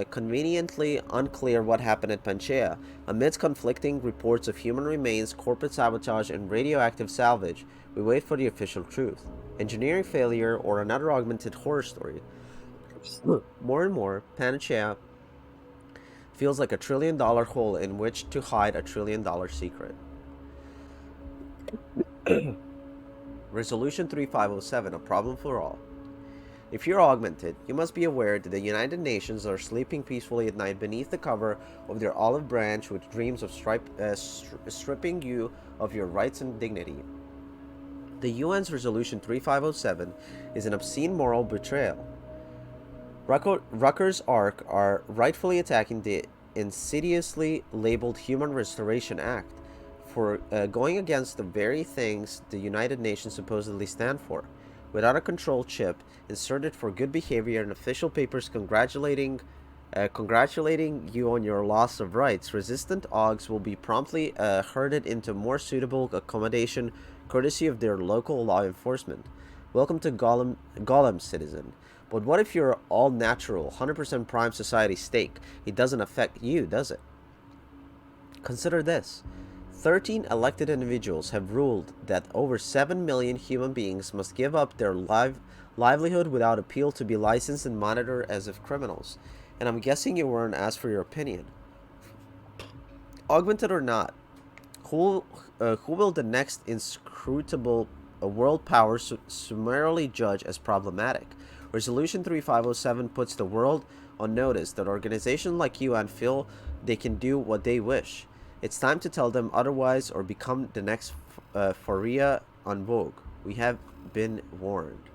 S1: conveniently unclear what happened at Panchaea. Amidst conflicting reports of human remains, corporate sabotage, and radioactive salvage, we wait for the official truth. Engineering failure or another augmented horror story. More and more, Panchaea Feels like $1 trillion hole in which to hide $1 trillion secret. Resolution 3507, a problem for all. If you're augmented, you must be aware that the United Nations are sleeping peacefully at night beneath the cover of their olive branch with dreams of stripping you of your rights and dignity. The UN's Resolution 3507 is an obscene moral betrayal. Rucker's Ark are rightfully attacking the insidiously labeled Human Restoration Act for going against the very things the United Nations supposedly stand for. Without a control chip inserted for good behavior and official papers congratulating you on your loss of rights, resistant Augs will be promptly herded into more suitable accommodation courtesy of their local law enforcement. Welcome to Gollum, citizen. But what if you're all natural, 100% prime society steak? It doesn't affect you, does it? Consider this. 13 elected individuals have ruled that over 7 million human beings must give up their livelihood without appeal to be licensed and monitored as if criminals. And I'm guessing you weren't asked for your opinion. Augmented or not, who will the next inscrutable world power summarily judge as problematic? Resolution 3507 puts the world on notice that organizations like UN feel they can do what they wish. It's time to tell them otherwise or become the next Faria on Vogue. We have been warned.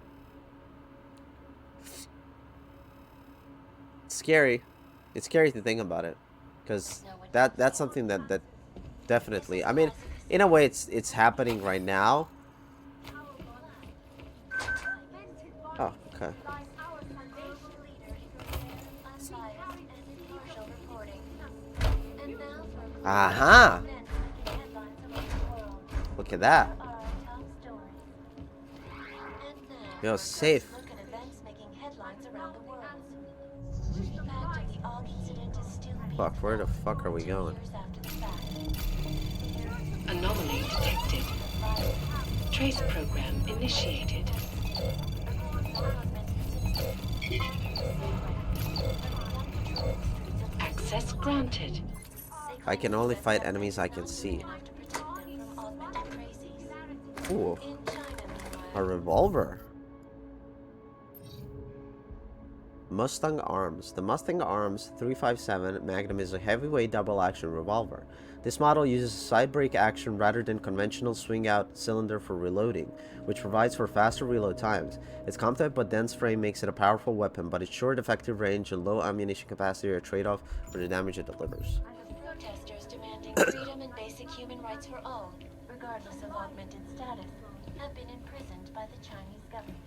S1: It's scary. It's scary to think about it, because that's something that definitely. I mean, in a way, it's happening right now. Oh, okay. Aha! Look at that. Yo, safe. Fuck, where the fuck are we going?
S8: Anomaly detected. Trace program initiated. Access granted.
S1: I can only fight enemies I can see. Ooh. A revolver. Mustang Arms. The Mustang Arms 357 Magnum is a heavyweight double-action revolver. This model uses side brake action rather than conventional swing-out cylinder for reloading, which provides for faster reload times. Its compact but dense frame makes it a powerful weapon, but its short effective range and low ammunition capacity are a trade-off for the damage it delivers.
S6: Protesters demanding freedom and basic human rights for all, regardless of augmented status, have been imprisoned by the Chinese government.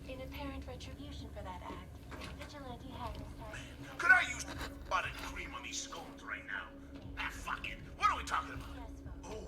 S6: In apparent retribution for that act, vigilante hackers have...
S14: Could I use buttered cream on these scones right now? Ah, fuck it. What are we talking about? Oh,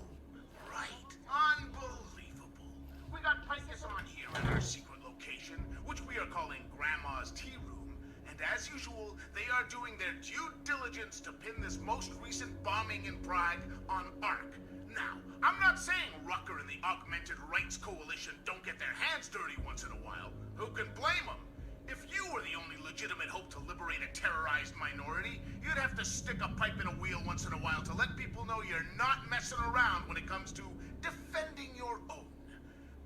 S14: right. Unbelievable. We got Pikus on here in our secret location, which we are calling Grandma's Tea Room. And as usual, they are doing their due diligence to pin this most recent bombing in Prague on Ark. Now, I'm not saying Rucker and the Augmented Rights Coalition don't get their hands dirty once in a while. Who can blame them? If you were the only legitimate hope to liberate a terrorized minority, you'd have to stick a pipe in a wheel once in a while to let people know you're not messing around when it comes to defending your own.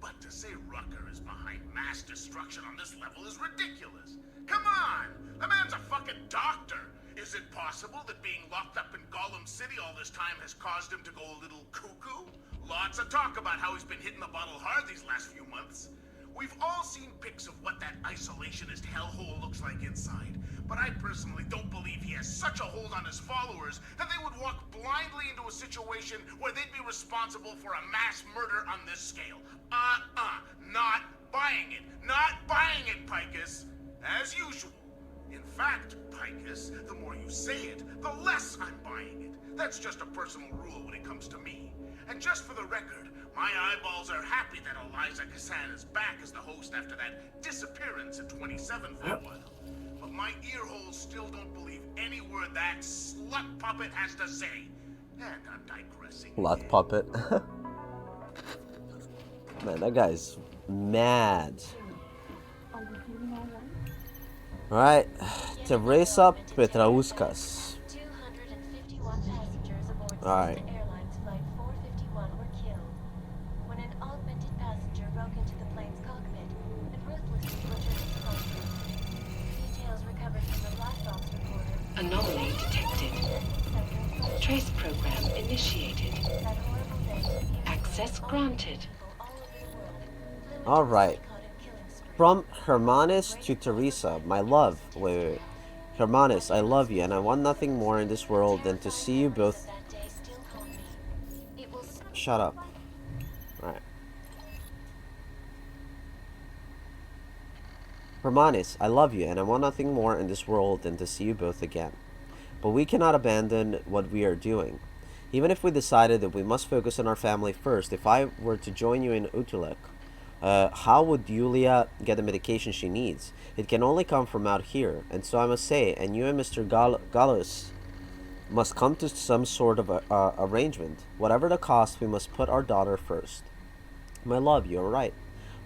S14: But to say Rucker is behind mass destruction on this level is ridiculous. Come on! The man's a fucking doctor! Is it possible that being locked up in Gollum City all this time has caused him to go a little cuckoo? Lots of talk about how he's been hitting the bottle hard these last few months. We've all seen pics of what that isolationist hellhole looks like inside, but I personally don't believe he has such a hold on his followers that they would walk blindly into a situation where they'd be responsible for a mass murder on this scale. Not buying it. Not buying it, Pikus. As usual. In fact, Pikus, the more you say it, the less I'm buying it. That's just a personal rule when it comes to me. And just for the record, my eyeballs are happy that Eliza Cassan is back as the host after that disappearance at 27 for a while. But my earholes still don't believe any word that slut puppet has to say. And I'm digressing.
S1: Slut puppet. Man, that guy's mad. Alright. Teresa Petrauskas.
S6: 251 passengers aboard
S1: Alright.
S6: Cessna Airlines Flight 451 were killed when an augmented passenger broke into the plane's cockpit and ruthlessly butchered its cockpit. Details recovered from the black box recorder.
S8: Anomaly detected. Trace program initiated. Access granted.
S1: Alright. From Hermanus to Teresa, my love. Wait. Hermanus, I love you, and I want nothing more in this world than to see you both. Shut up. Alright. Hermanus, I love you, and I want nothing more in this world than to see you both again. But we cannot abandon what we are doing. Even if we decided that we must focus on our family first, if I were to join you in Utulek, how would Yulia get the medication she needs? It can only come from out here, and so I must say, and you and Mr. Gallus must come to some sort of arrangement. Whatever the cost, we must put our daughter first. My love, you are right.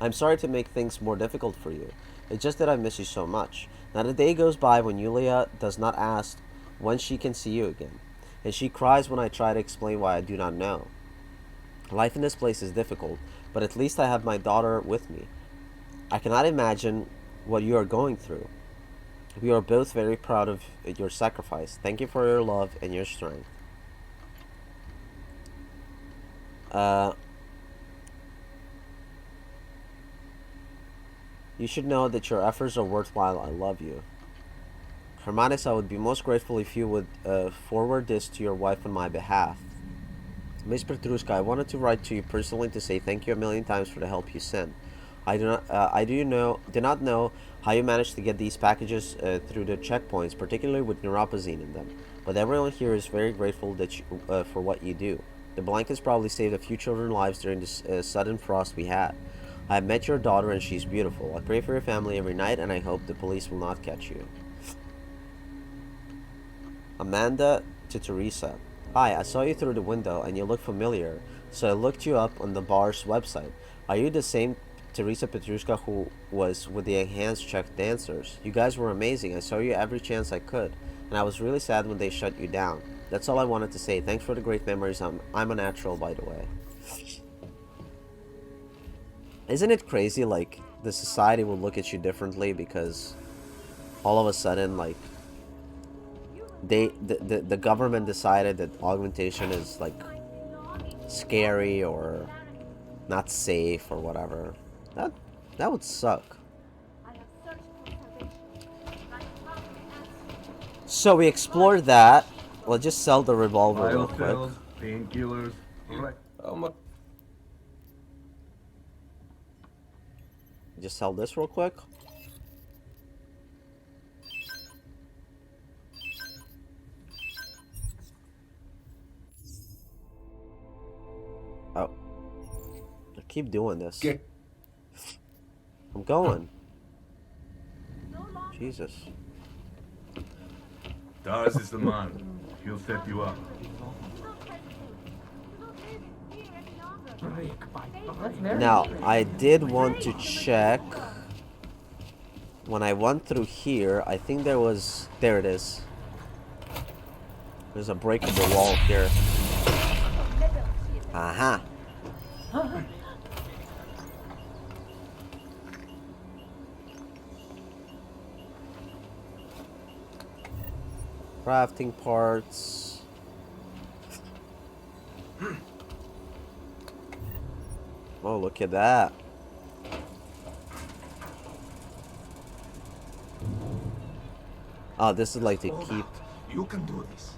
S1: I'm sorry to make things more difficult for you. It's just that I miss you so much. Not a day goes by when Yulia does not ask when she can see you again, and she cries when I try to explain why I do not know. Life in this place is difficult, but at least I have my daughter with me. I cannot imagine what you are going through. We are both very proud of your sacrifice. Thank you for your love and your strength. You should know that your efforts are worthwhile. I love you. Hermanus, I would be most grateful if you would forward this to your wife on my behalf. Miss Petrushka, I wanted to write to you personally to say thank you a million times for the help you sent. I do not know how you managed to get these packages through the checkpoints, particularly with neuropazine in them. But everyone here is very grateful that for what you do. The blankets probably saved a few children's lives during this sudden frost we had. I have met your daughter and she's beautiful. I pray for your family every night and I hope the police will not catch you. Amanda to Teresa. Hi, I saw you through the window and you look familiar, so I looked you up on the bar's website. Are you the same Teresa Petrushka who was with the enhanced check dancers? You guys were amazing. I saw you every chance I could, and I was really sad when they shut you down. That's all I wanted to say. Thanks for the great memories. I'm a natural, by the way. Isn't it crazy, like, the society will look at you differently because all of a sudden, like, the government decided that augmentation is, like, scary or not safe or whatever. That would suck. So we explored that. We'll just sell the revolver real quick.
S13: Painkillers. Right. Oh my.
S1: Just sell this real quick. Oh. I keep doing this. I'm going. Jesus.
S13: Daz is the man. He'll set you up.
S1: Now, I did want to check. When I went through here, I think there was... There it is. There's a breakable wall here. Aha. Crafting parts. Oh, look at that. Oh, this is like to keep.
S12: You can do this.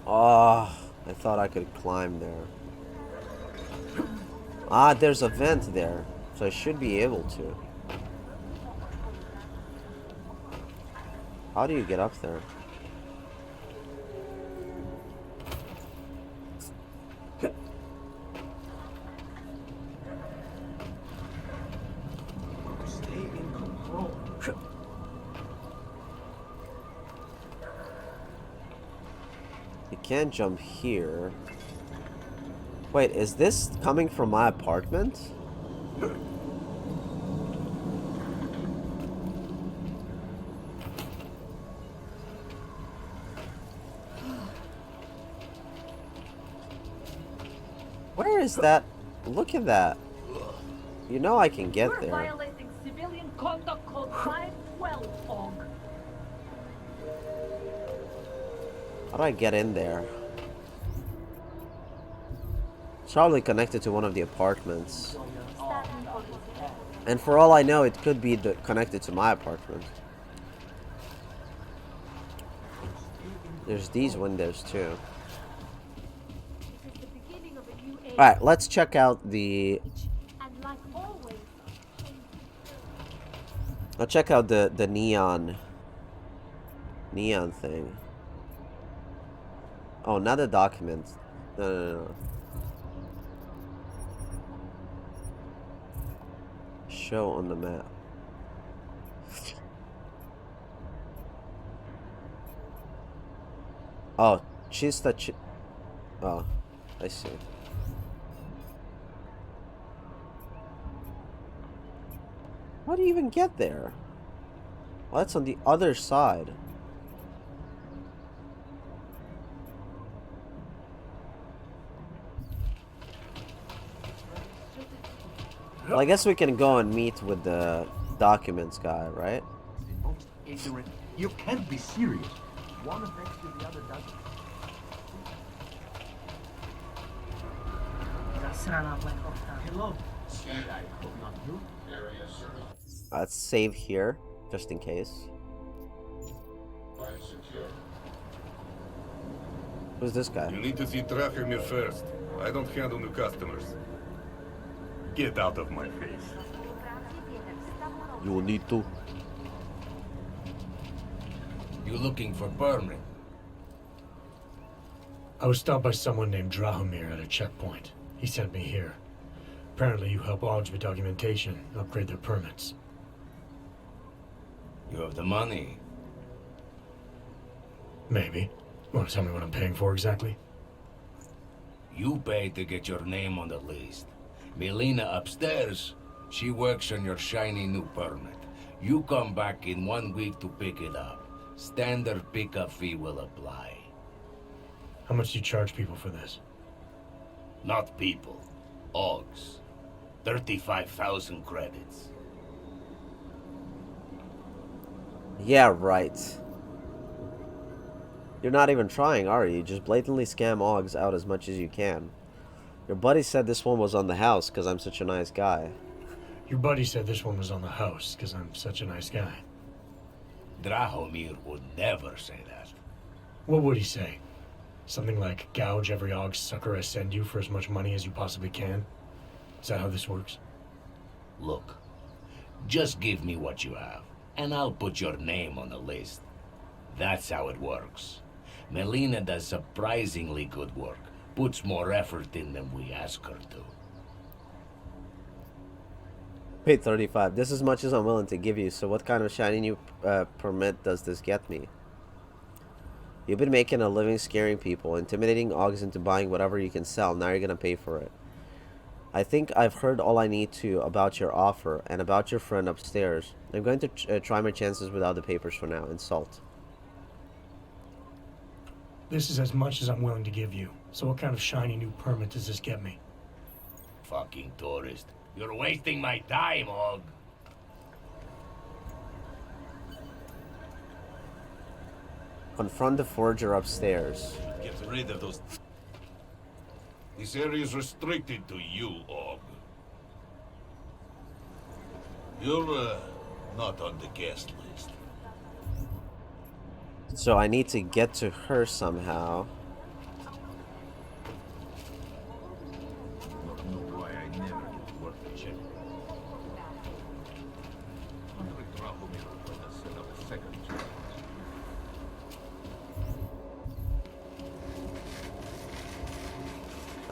S1: Oh, I thought I could climb there. Ah, there's a vent there, so I should be able to. How do you get up there?
S4: Stay in control.
S1: You can't jump here. Wait, is this coming from my apartment? Where is that? Look at that. You know I can get there.
S10: We're violating civilian conduct code 512, Aug.
S1: How do I get in there? It's probably connected to one of the apartments. And for all I know, it could be connected to my apartment. There's these windows too. Alright, let's check out the... I'll check out the neon thing. Oh, not the document. No. Show on the map. Oh, oh, I see. How do you even get there? Well, that's on the other side. Well, I guess we can go and meet with the documents guy, right?
S14: Ignorant. You can't be serious. One affects you, the other doesn't. Hello.
S1: Let's save here, just in case. Who's this guy?
S13: You need to see Drachimir first. I don't handle new customers. Get out of my face.
S1: You will need to.
S15: You looking for permit?
S3: I was stopped by someone named Drahomir at a checkpoint. He sent me here. Apparently you help Augs with documentation, upgrade their permits.
S15: You have the money?
S3: Maybe. Want to tell me what I'm paying for exactly?
S15: You pay to get your name on the list. Melina upstairs, she works on your shiny new permit. You come back in 1 week to pick it up. Standard pickup fee will apply.
S3: How much do you charge people for this?
S15: Not people. Augs. 35,000 credits.
S1: Yeah, right. You're not even trying, are you? Just blatantly scam Augs out as much as you can. Your buddy said this one was on the house because I'm such a nice guy.
S3: Your buddy said this one was on the house because I'm such a nice guy.
S15: Drahomir would never say that.
S3: What would he say? Something like, gouge every Augs sucker I send you for as much money as you possibly can? Is that how this works?
S15: Look, just give me what you have, and I'll put your name on the list. That's how it works. Melina does surprisingly good work. Puts more effort in than we ask her to.
S1: Paid 35. This is as much as I'm willing to give you. So what kind of shiny new permit does this get me? You've been making a living scaring people, intimidating Augs into buying whatever you can sell. Now you're gonna pay for it. I think I've heard all I need to about your offer and about your friend upstairs. I'm going to try my chances without the papers for now. Insult.
S3: This is as much as I'm willing to give you. So what kind of shiny new permit does this get me?
S15: Fucking tourist. You're wasting my time, Aug.
S1: Confront the forger upstairs.
S13: Get rid of those. This area is restricted to you, Aug. You're not on the guest list.
S1: So I need to get to her somehow.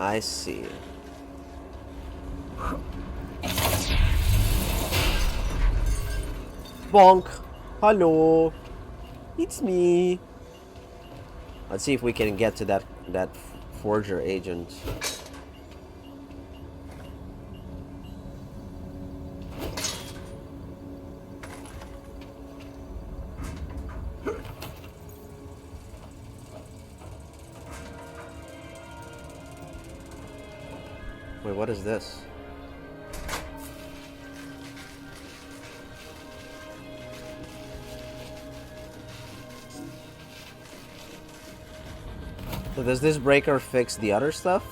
S1: I see. Bonk. Hello. It's me. Let's see if we can get to that forger agent. Wait, what is this? So does this breaker fix the other stuff?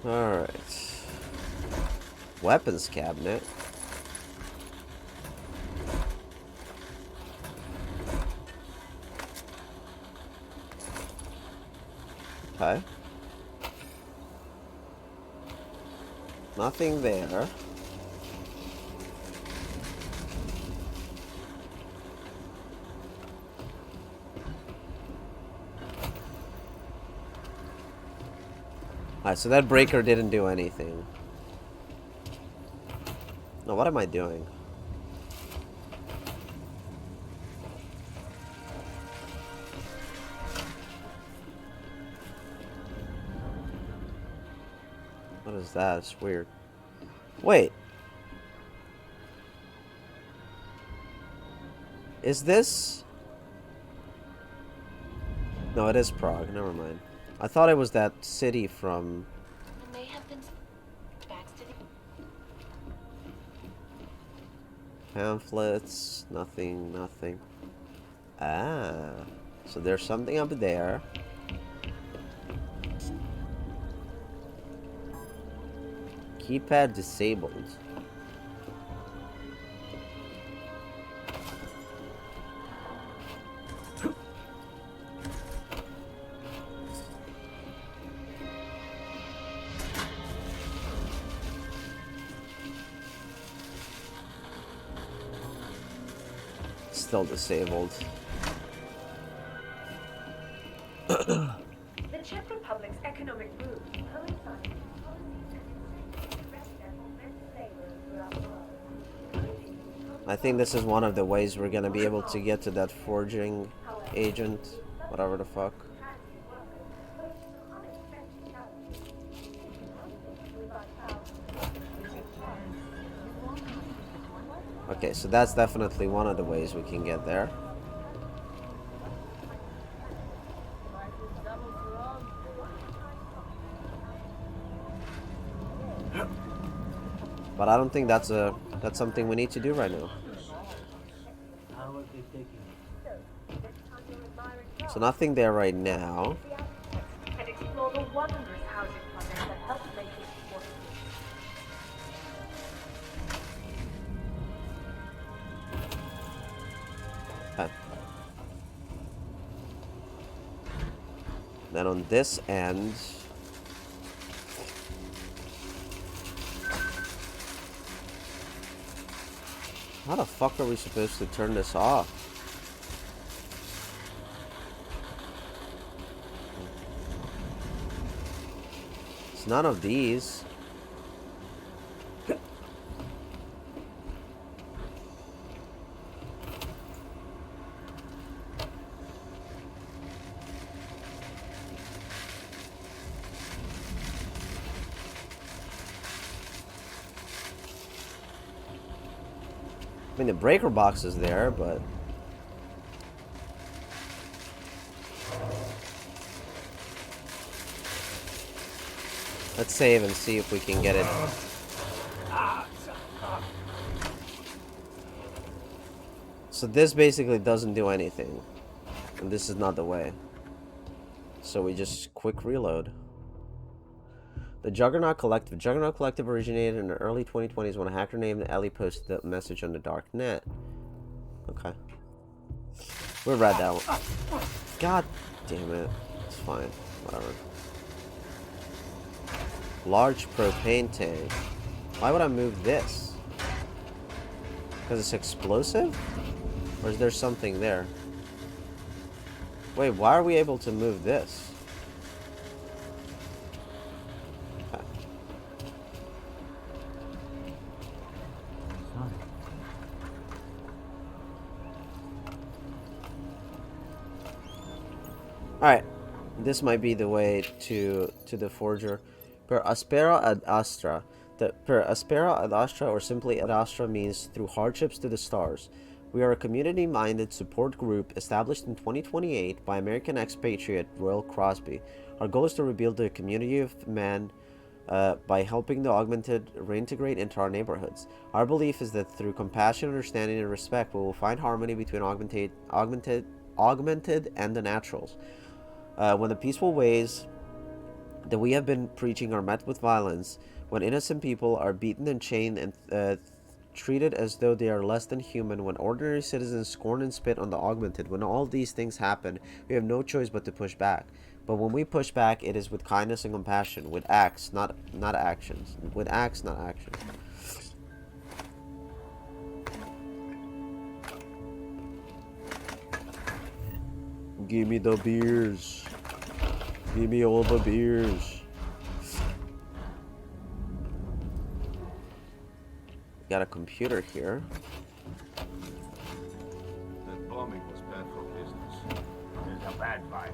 S1: Alright. Weapons cabinet. Okay. Nothing there. Alright, so that breaker didn't do anything. No, what am I doing? What is that? It's weird. Wait. Is this... No, it is Prague. Never mind. I thought it was that city from...
S6: There may have been backs to the...
S1: Pamphlets. Nothing, nothing. Ah. So there's something up there. Keypad disabled. Still disabled.
S16: The Czech Republic's economic boom coincides.
S1: I think this is one of the ways we're gonna be able to get to that forging agent, whatever the fuck. Okay, so that's definitely one of the ways we can get there. But I don't think that's something we need to do right now. So nothing there right now.
S16: And explore the wondrous housing project that helped make it possible.
S1: Okay. Then on this end, how the fuck are we supposed to turn this off? It's none of these. I mean, the breaker box is there, but... Let's save and see if we can get it. So this basically doesn't do anything. And this is not the way. So we just quick reload. The Juggernaut Collective. Juggernaut Collective originated in the early 2020s when a hacker named Ellie posted a message on the dark net. Okay. We read that one. God damn it. It's fine. Whatever. Large propane tank. Why would I move this? Because it's explosive? Or is there something there? Wait, why are we able to move this? Okay. Alright. This might be the way to the forger. Per aspera ad astra. The per Aspera ad Astra, or simply ad Astra, means through hardships to the stars. We are a community-minded support group established in 2028 by American expatriate Royal Crosby. Our goal is to rebuild the community of man by helping the augmented reintegrate into our neighborhoods. Our belief is that through compassion, understanding, and respect, we will find harmony between augmented and the naturals. When the peaceful ways that we have been preaching are met with violence, when innocent people are beaten and chained and treated as though they are less than human, when ordinary citizens scorn and spit on the augmented, when all these things happen, we have no choice but to push back. But when we push back, it is with kindness and compassion, with acts, not actions. With acts, not actions. Give me the beers. Give me all the beers. Got a computer here.
S4: That bombing was bad for business. There's a bad vibe.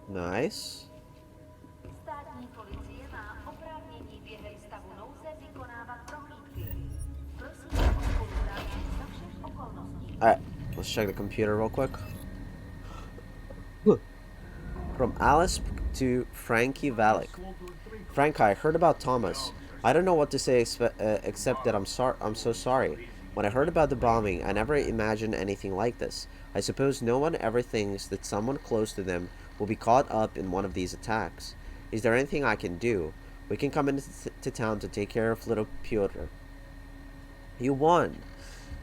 S1: Nice.
S16: Státní policie má oprávnění během stavu nouze vykonávat prohlídky. Prosím o spolupráci za všech okolností.
S1: Alright, let's check the computer real quick. From Alice to Frankie Valek. Frank, I heard about Thomas. I don't know what to say except that I'm so sorry. When I heard about the bombing, I never imagined anything like this. I suppose no one ever thinks that someone close to them will be caught up in one of these attacks. Is there anything I can do? We can come into town to take care of little Piotr. You won!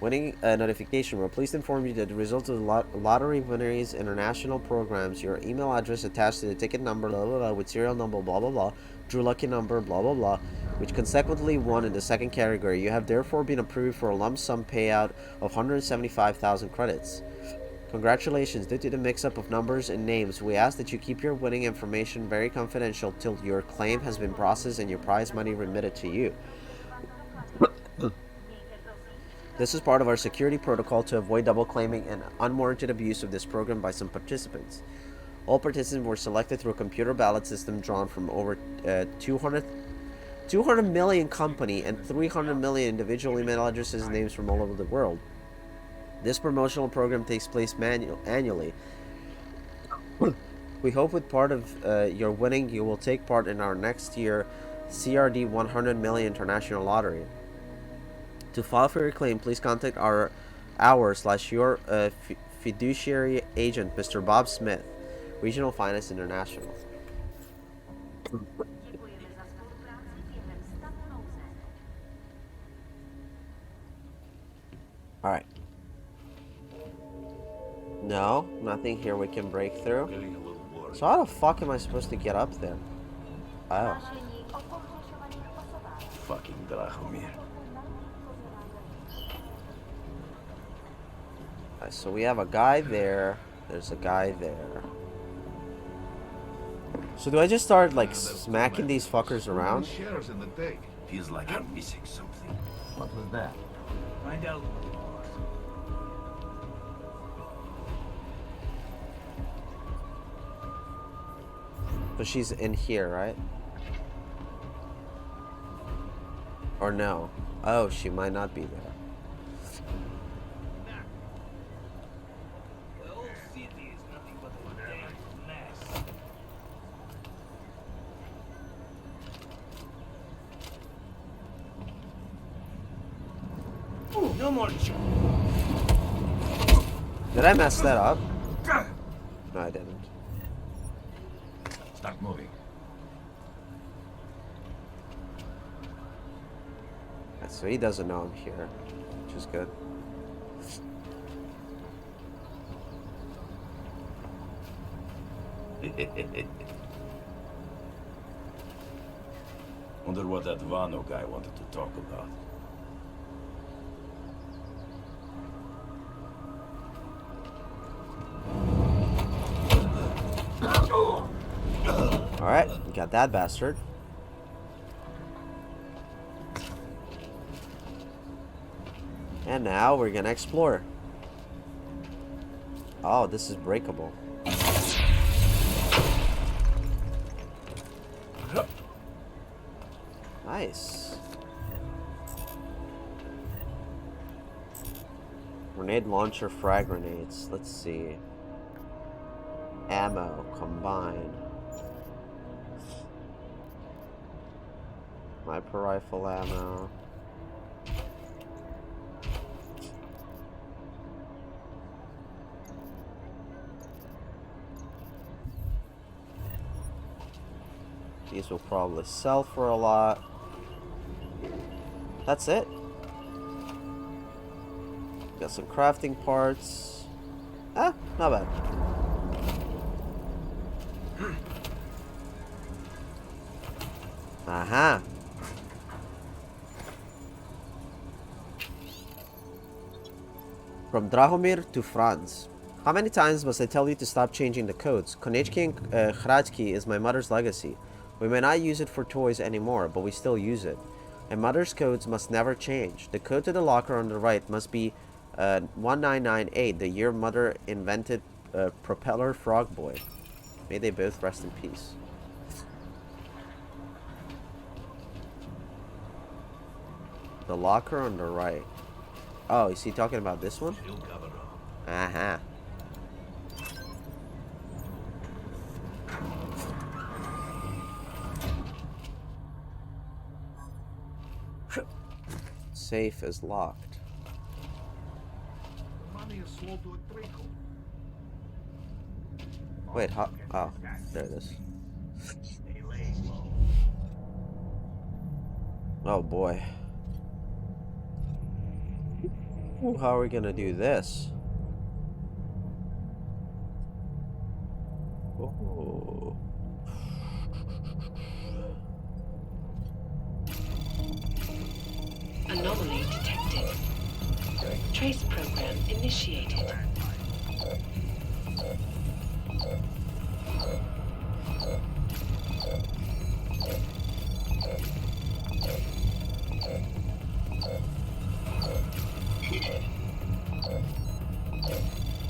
S1: Winning a notification. We're pleased to inform you that the results of the lottery winners international programs, your email address attached to the ticket number, blah blah blah, with serial number, blah blah blah, drew lucky number, blah blah blah, which consecutively won in the second category. You have therefore been approved for a lump sum payout of 175,000 credits. Congratulations. Due to the mix-up of numbers and names, we ask that you keep your winning information very confidential till your claim has been processed and your prize money remitted to you. This is part of our security protocol to avoid double claiming and unwarranted abuse of this program by some participants. All participants were selected through a computer ballot system drawn from over 200 million company and 300 million individual email addresses and names from all over the world. This promotional program takes place annually. We hope with part of your winning, you will take part in our next year CRD 100 million international lottery. To file for your claim, please contact your fiduciary agent, Mr. Bob Smith, Regional Finance International. Alright. No, nothing here we can break through. So how the fuck am I supposed to get up there? Oh.
S11: Fucking Drahomir.
S1: So we have a guy there. There's a guy there. So do I just start like smacking these fuckers around?
S11: Feels like I'm missing something.
S9: What was that?
S4: Find out.
S1: But she's in here, right? Or no? Oh, she might not be there.
S4: No more.
S1: Did I mess that up? No, I didn't.
S4: Start moving.
S1: So he doesn't know I'm here, which is good.
S15: Wonder what that Vano guy wanted to talk about.
S1: Alright, got that bastard. And now we're gonna explore. Oh, this is breakable. Nice. Grenade launcher, frag grenades. Let's see. Ammo, combined. Sniper rifle ammo. These will probably sell for a lot. That's it. Got some crafting parts. Ah, not bad. Aha. From Drahomir to Franz. How many times must I tell you to stop changing the codes? Konechki and Hradzki is my mother's legacy. We may not use it for toys anymore, but we still use it. And mother's codes must never change. The code to the locker on the right must be 1998, the year mother invented Propeller Frog Boy. May they both rest in peace. The locker on the right. Oh, is he talking about this one? Aha. Safe is locked. Wait, how? Oh, there it is. Oh boy. Ooh, how are we gonna do this? Oh.
S8: Anomaly detected. Trace program initiated.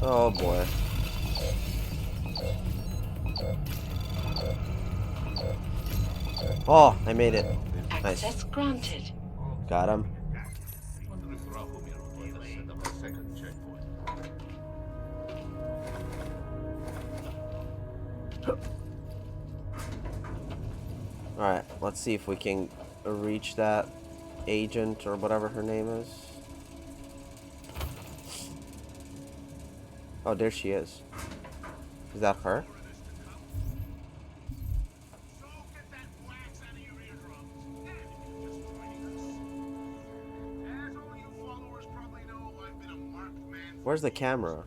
S1: Oh boy. Oh, I made it. Nice.
S8: Access granted.
S1: Got him. Alright, let's see if we can reach that agent or whatever her name is. Oh, there she is. Is that her? Where's the camera?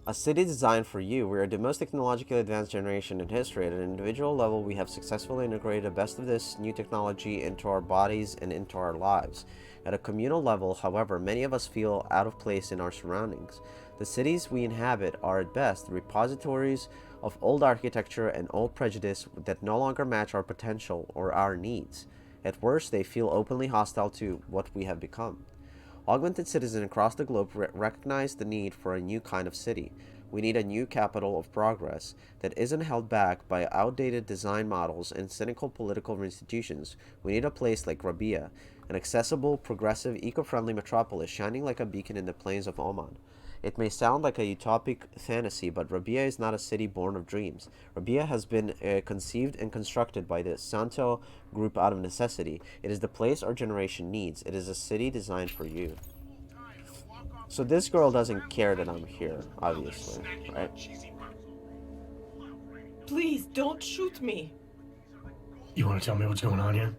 S1: A city designed for you. We are the most technologically advanced generation in history. At an individual level, we have successfully integrated the best of this new technology into our bodies and into our lives. At a communal level, however, many of us feel out of place in our surroundings. The cities we inhabit are at best repositories of old architecture and old prejudice that no longer match our potential or our needs. At worst, they feel openly hostile to what we have become. Augmented citizens across the globe recognize the need for a new kind of city. We need a new capital of progress that isn't held back by outdated design models and cynical political institutions. We need a place like Rabia, an accessible, progressive, eco-friendly metropolis shining like a beacon in the plains of Oman. It may sound like a utopic fantasy, but Rabia is not a city born of dreams. Rabia has been conceived and constructed by the Santo group out of necessity. It is the place our generation needs. It is a city designed for you. So this girl doesn't care that I'm here, obviously, right?
S5: Please, don't shoot me.
S3: You want to tell me what's going on here?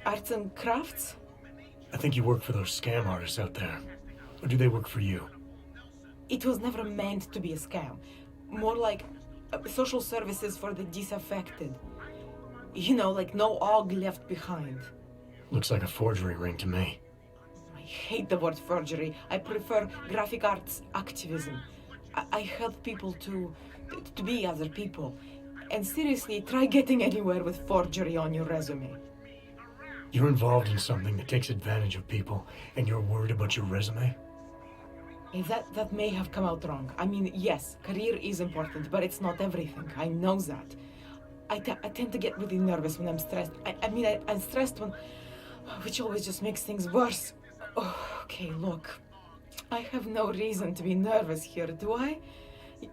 S5: Arts and crafts?
S3: I think you work for those scam artists out there. Or do they work for you?
S5: It was never meant to be a scam. More like social services for the disaffected. You know, like no Aug left behind.
S3: Looks like a forgery ring to me.
S5: I hate the word forgery. I prefer graphic arts activism. I help people to be other people. And seriously, try getting anywhere with forgery on your resume.
S3: You're involved in something that takes advantage of people, and you're worried about your resume?
S5: That may have come out wrong. I mean, yes, career is important, but it's not everything. I know that. I tend to get really nervous when I'm stressed. I'm stressed when... which always just makes things worse. Oh, okay, look. I have no reason to be nervous here, do I?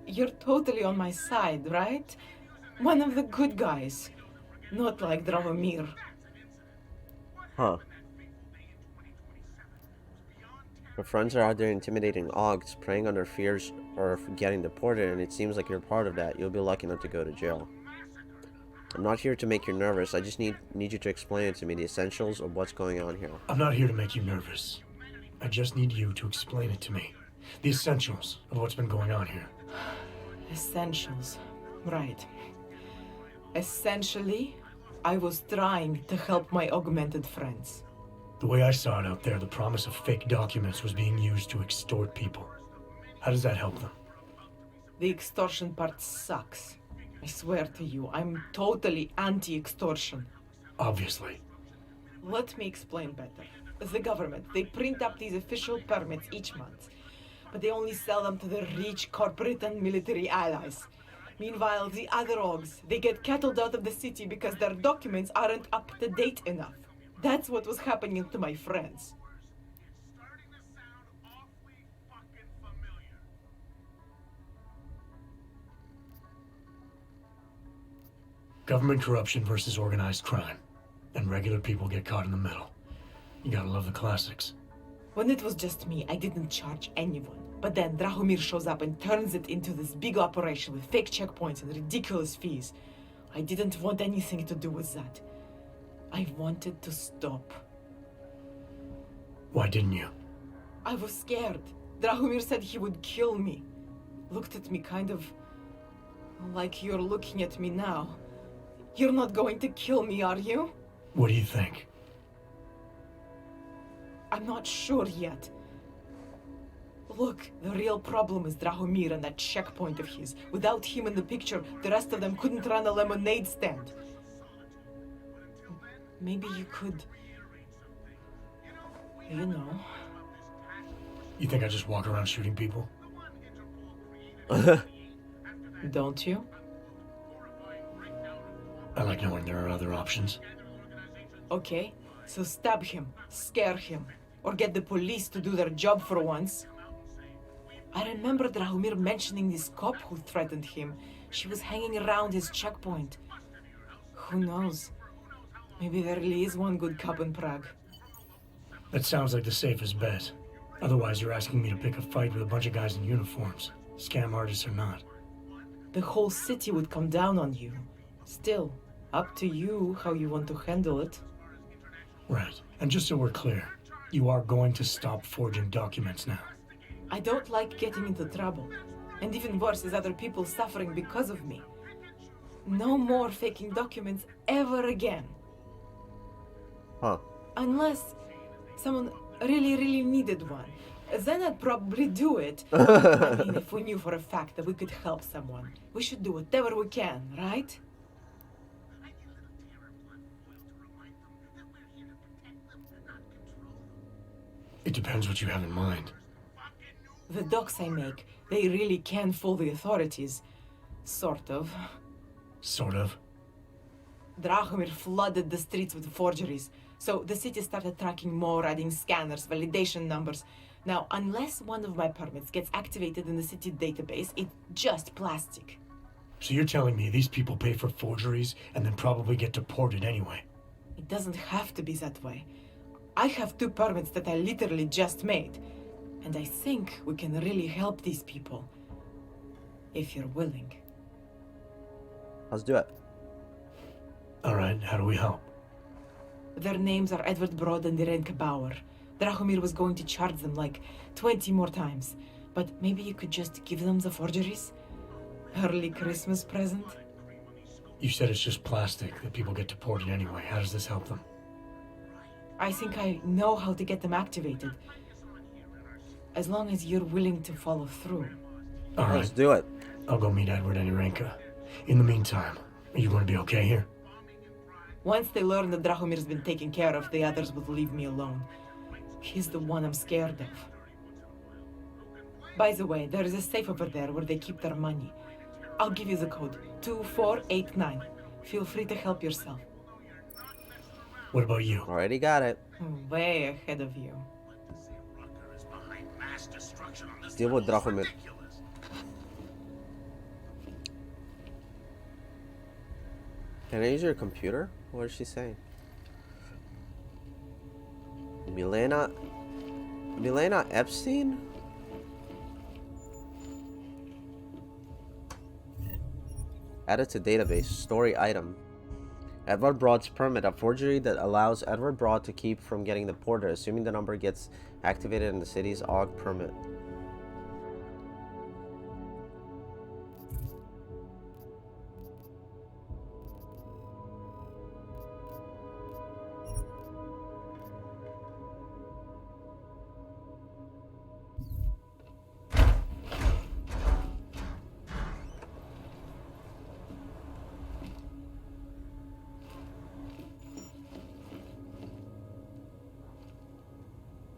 S5: You're totally on my side, right? One of the good guys. Not like Drahomir.
S1: Huh. Your friends are out there intimidating Augs, preying on their fears of getting deported, and it seems like you're part of that. You'll be lucky not to go to jail. I'm not here to make you nervous. I just need you to explain it to me, the essentials of what's going on here.
S3: I'm not here to make you nervous. I just need you to explain it to me. The essentials of what's been going on here.
S5: Essentials. Right. Essentially, I was trying to help my augmented friends.
S3: The way I saw it out there, the promise of fake documents was being used to extort people. How does that help them?
S5: The extortion part sucks. I swear to you, I'm totally anti-extortion.
S3: Obviously.
S5: Let me explain better. The government, they print up these official permits each month, but they only sell them to the rich corporate and military allies. Meanwhile, the other Augs, they get cattled out of the city because their documents aren't up to date enough. That's what was happening to my friends.
S3: Government corruption versus organized crime. And regular people get caught in the middle. You gotta love the classics.
S5: When it was just me, I didn't charge anyone. But then Drahomir shows up and turns it into this big operation with fake checkpoints and ridiculous fees. I didn't want anything to do with that. I wanted to stop.
S3: Why didn't you?
S5: I was scared. Drahomir said he would kill me. Looked at me kind of like you're looking at me now. You're not going to kill me, are you?
S3: What do you think?
S5: I'm not sure yet. Look, the real problem is Drahomir and that checkpoint of his. Without him in the picture, the rest of them couldn't run a lemonade stand. Maybe you could... you know...
S3: You think I just walk around shooting people?
S5: Don't you?
S3: I like knowing there are other options.
S5: Okay, so stab him, scare him, or get the police to do their job for once. I remember Drahomir mentioning this cop who threatened him. She was hanging around his checkpoint. Who knows? Maybe there really is one good cop in Prague.
S3: That sounds like the safest bet. Otherwise, you're asking me to pick a fight with a bunch of guys in uniforms. Scam artists or not.
S5: The whole city would come down on you. Still, up to you how you want to handle it.
S3: Right. And just so we're clear, you are going to stop forging documents now.
S5: I don't like getting into trouble. And even worse is other people suffering because of me. No more faking documents ever again.
S1: Huh.
S5: Unless someone really needed one. Then I'd probably do it. I mean, if we knew for a fact that we could help someone, we should do whatever we can, right?
S3: It depends what you have in mind.
S5: The docs I make, they really can fool the authorities. Sort of.
S3: Sort of?
S5: Drahomir flooded the streets with forgeries, so the city started tracking more, adding scanners, validation numbers. Now, unless one of my permits gets activated in the city database, it's just plastic.
S3: So you're telling me these people pay for forgeries and then probably get deported anyway?
S5: It doesn't have to be that way. I have 2 permits that I literally just made. And I think we can really help these people. If you're willing.
S1: Let's do it.
S3: Alright, how do we help?
S5: Their names are Edward Broad and Irenka Bauer. Drahomir was going to charge them like 20 more times. But maybe you could just give them the forgeries? Early Christmas present?
S3: You said it's just plastic, that people get deported anyway. How does this help them?
S5: I think I know how to get them activated. As long as you're willing to follow through.
S3: Alright.
S1: Let's do it.
S3: I'll go meet Edward and Irenka. In the meantime, are you going to be okay here?
S5: Once they learn that Drahomir's been taken care of, the others will leave me alone. He's the one I'm scared of. By the way, there is a safe over there where they keep their money. I'll give you the code, 2489. Feel free to help yourself.
S3: What about you?
S1: Already got it.
S5: Way ahead of you.
S1: Deal with Drahomir. Can I use your computer? What is she saying? Milena Epstein? Added to database. Story item. Edward Broad's permit, a forgery that allows Edward Broad to keep from getting deported, assuming the number gets activated in the city's Augs permit.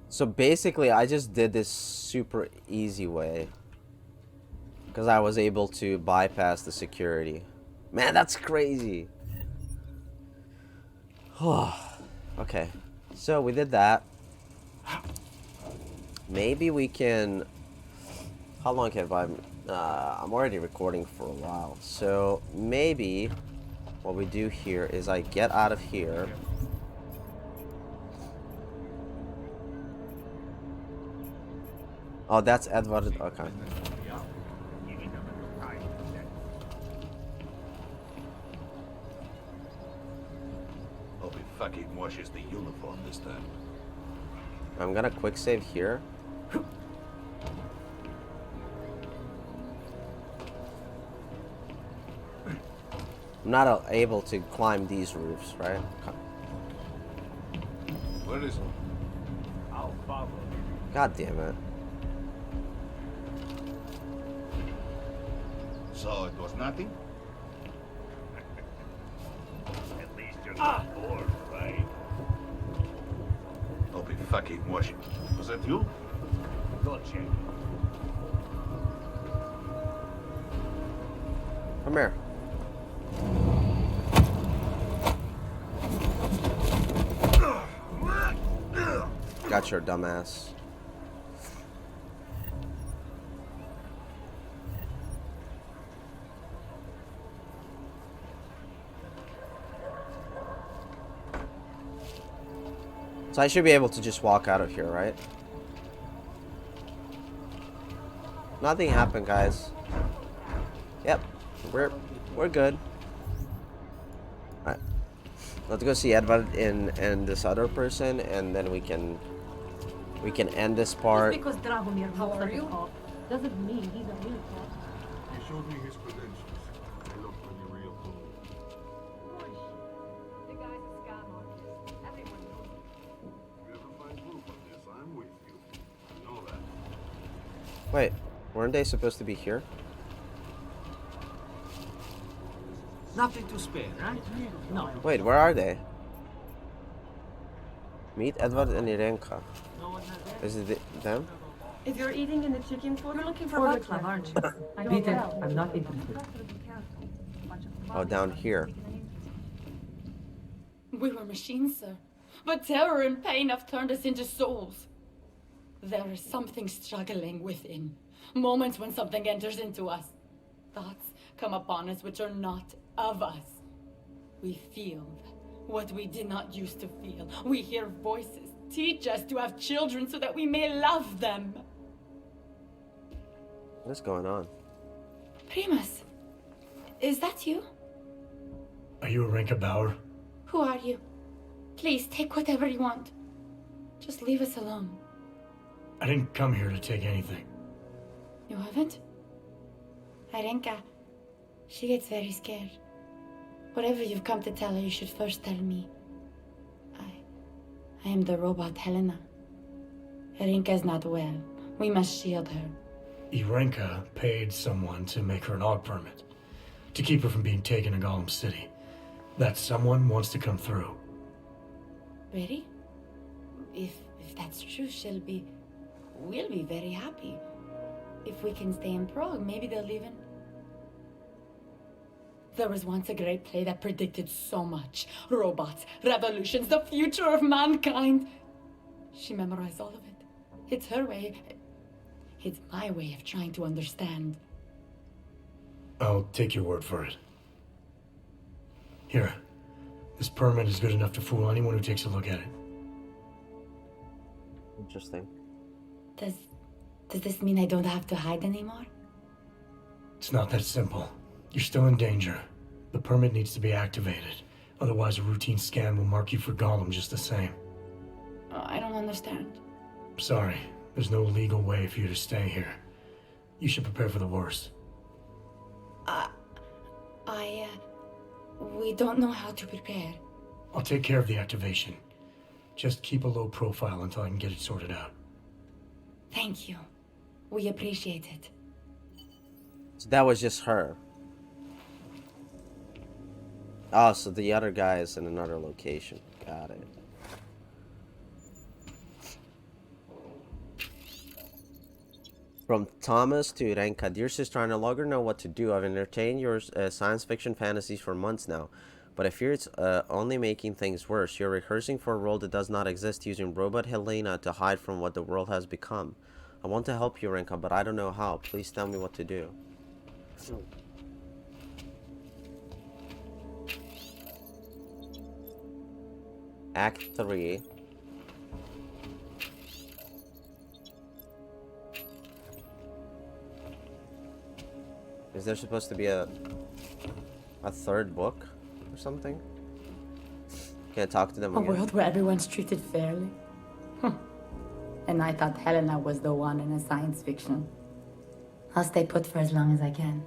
S1: So basically, I just did this super easy way because I was able to bypass the security. Man, that's crazy. Okay, so we did that. Maybe we can... How long have I... I'm already recording for a while. So maybe what we do here is I get out of here. Oh, that's Edward. Okay.
S14: Hope he fucking washes the uniform this time.
S1: I'm gonna quick save here. I'm not able to climb these roofs, right? Okay.
S2: Where is it?
S14: I'll follow.
S1: God damn it.
S2: So it was nothing?
S14: At least you're not bored, right?
S2: Hope he fucking washed. Was that you?
S14: Go check.
S1: Come here. Got your dumbass. So I should be able to just walk out of here, right? Nothing happened, guys. Yep, we're good. Alright. Let's go see Edvard and this other person, and then we can end this part.
S10: Just because Drahomir looks like a cop doesn't mean he's a real cop.
S12: He showed me his credentials. They look pretty real to me.
S16: The guy's a scam artist. Everyone knows it.
S12: If you ever find proof of this, I'm with you. You know that.
S1: Wait, weren't they supposed to be here?
S4: Nothing to spare, right? No.
S1: Wait, where are they? Meet Edvard and Irenka. Is it them?
S10: If you're eating in the chicken food, you're looking for
S5: Order
S10: vodka,
S5: club,
S10: aren't you?
S5: Peter, I'm not interested.
S1: Oh, down here.
S17: We were machines, sir. But terror and pain have turned us into souls. There is something struggling within. Moments when something enters into us. Thoughts come upon us which are not of us. We feel what we did not used to feel. We hear voices. Teach us to have children so that we may love them.
S1: What's going on?
S17: Primus, is that you?
S3: Are you Irenka Bauer?
S17: Who are you? Please, take whatever you want. Just leave us alone.
S3: I didn't come here to take anything.
S17: You haven't? Irenka, she gets very scared. Whatever you've come to tell her, you should first tell me. I am the robot Helena. Irenka's not well. We must shield her.
S3: Irenka paid someone to make her an Augs permit, to keep her from being taken to Gollum City. That someone wants to come through.
S17: Really? If that's true, we'll be very happy. If we can stay in Prague, maybe they'll even... There was once a great play that predicted so much. Robots, revolutions, the future of mankind. She memorized all of it. It's her way. It's my way of trying to understand.
S3: I'll take your word for it. Here. This permit is good enough to fool anyone who takes a look at it.
S1: Interesting.
S17: Does this mean I don't have to hide anymore?
S3: It's not that simple. You're still in danger. The permit needs to be activated. Otherwise, a routine scan will mark you for Gollum just the same.
S17: I don't understand.
S3: Sorry, there's no legal way for you to stay here. You should prepare for the worst.
S17: We don't know how to prepare.
S3: I'll take care of the activation. Just keep a low profile until I can get it sorted out.
S17: Thank you. We appreciate it.
S1: So that was just her. Oh, so the other guy is in another location. Got it. From Thomas to Renka. Dear sister, I no longer know what to do. I've entertained your science fiction fantasies for months now, but I fear it's only making things worse. You're rehearsing for a world that does not exist, using robot Helena to hide from what the world has become. I want to help you, Renka, but I don't know how. Please tell me what to do. Act 3. Is there supposed to be a third book or something? Can I talk to them again?
S17: A world where everyone's treated fairly? And I thought Helena was the one in a science fiction. I'll stay put for as long as I can.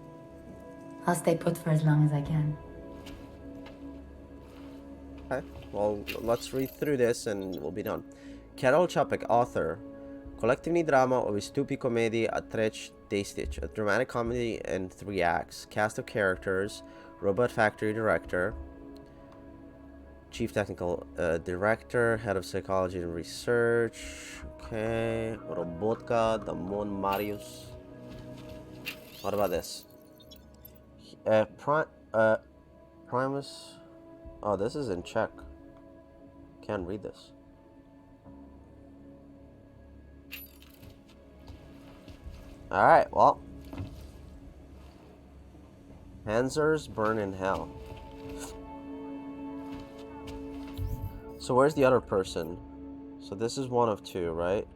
S1: Okay, well, let's read through this and we'll be done. Karol Čapek, author. Kolektivní drama o vystupí komedii a trech destič. A dramatic comedy in 3 acts. Cast of characters. Robot Factory director. Chief technical director. Head of psychology and research. Okay. Robotka, Damon Marius. What about this? Primus. Oh, this is in Czech. Can't read this. Alright, well. Panzers burn in hell. So where's the other person? So this is one of 2, right?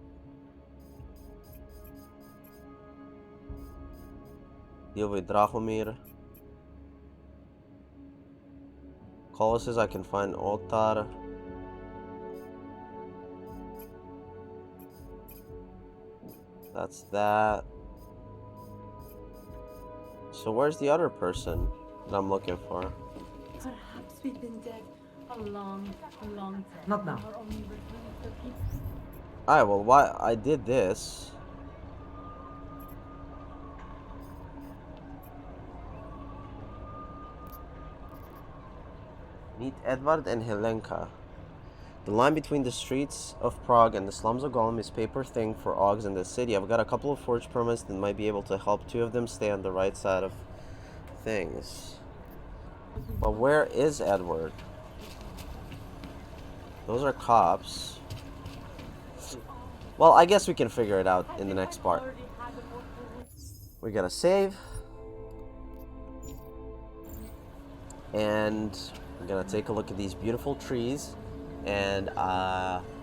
S1: Deal with Drahomir. Call says I can find Otar. That's that. So where's the other person that I'm looking for?
S10: Perhaps we've been dead a long time.
S18: Not now.
S1: Alright, well, why I did this. Meet Edward and Helenka. The line between the streets of Prague and the slums of Gollum is paper thin for Augs in the city. I've got a couple of forged permits that might be able to help 2 of them stay on the right side of things. But where is Edward? Those are cops. Well, I guess we can figure it out in the next part. We gotta save. And we're gonna take a look at these beautiful trees. And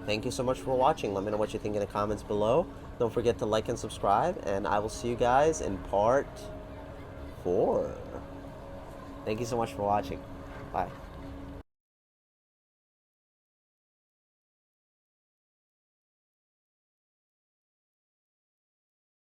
S1: thank you so much for watching. Let me know what you think in the comments below. Don't forget to like and subscribe, and I will see you guys in part 4. Thank you so much for watching. Bye.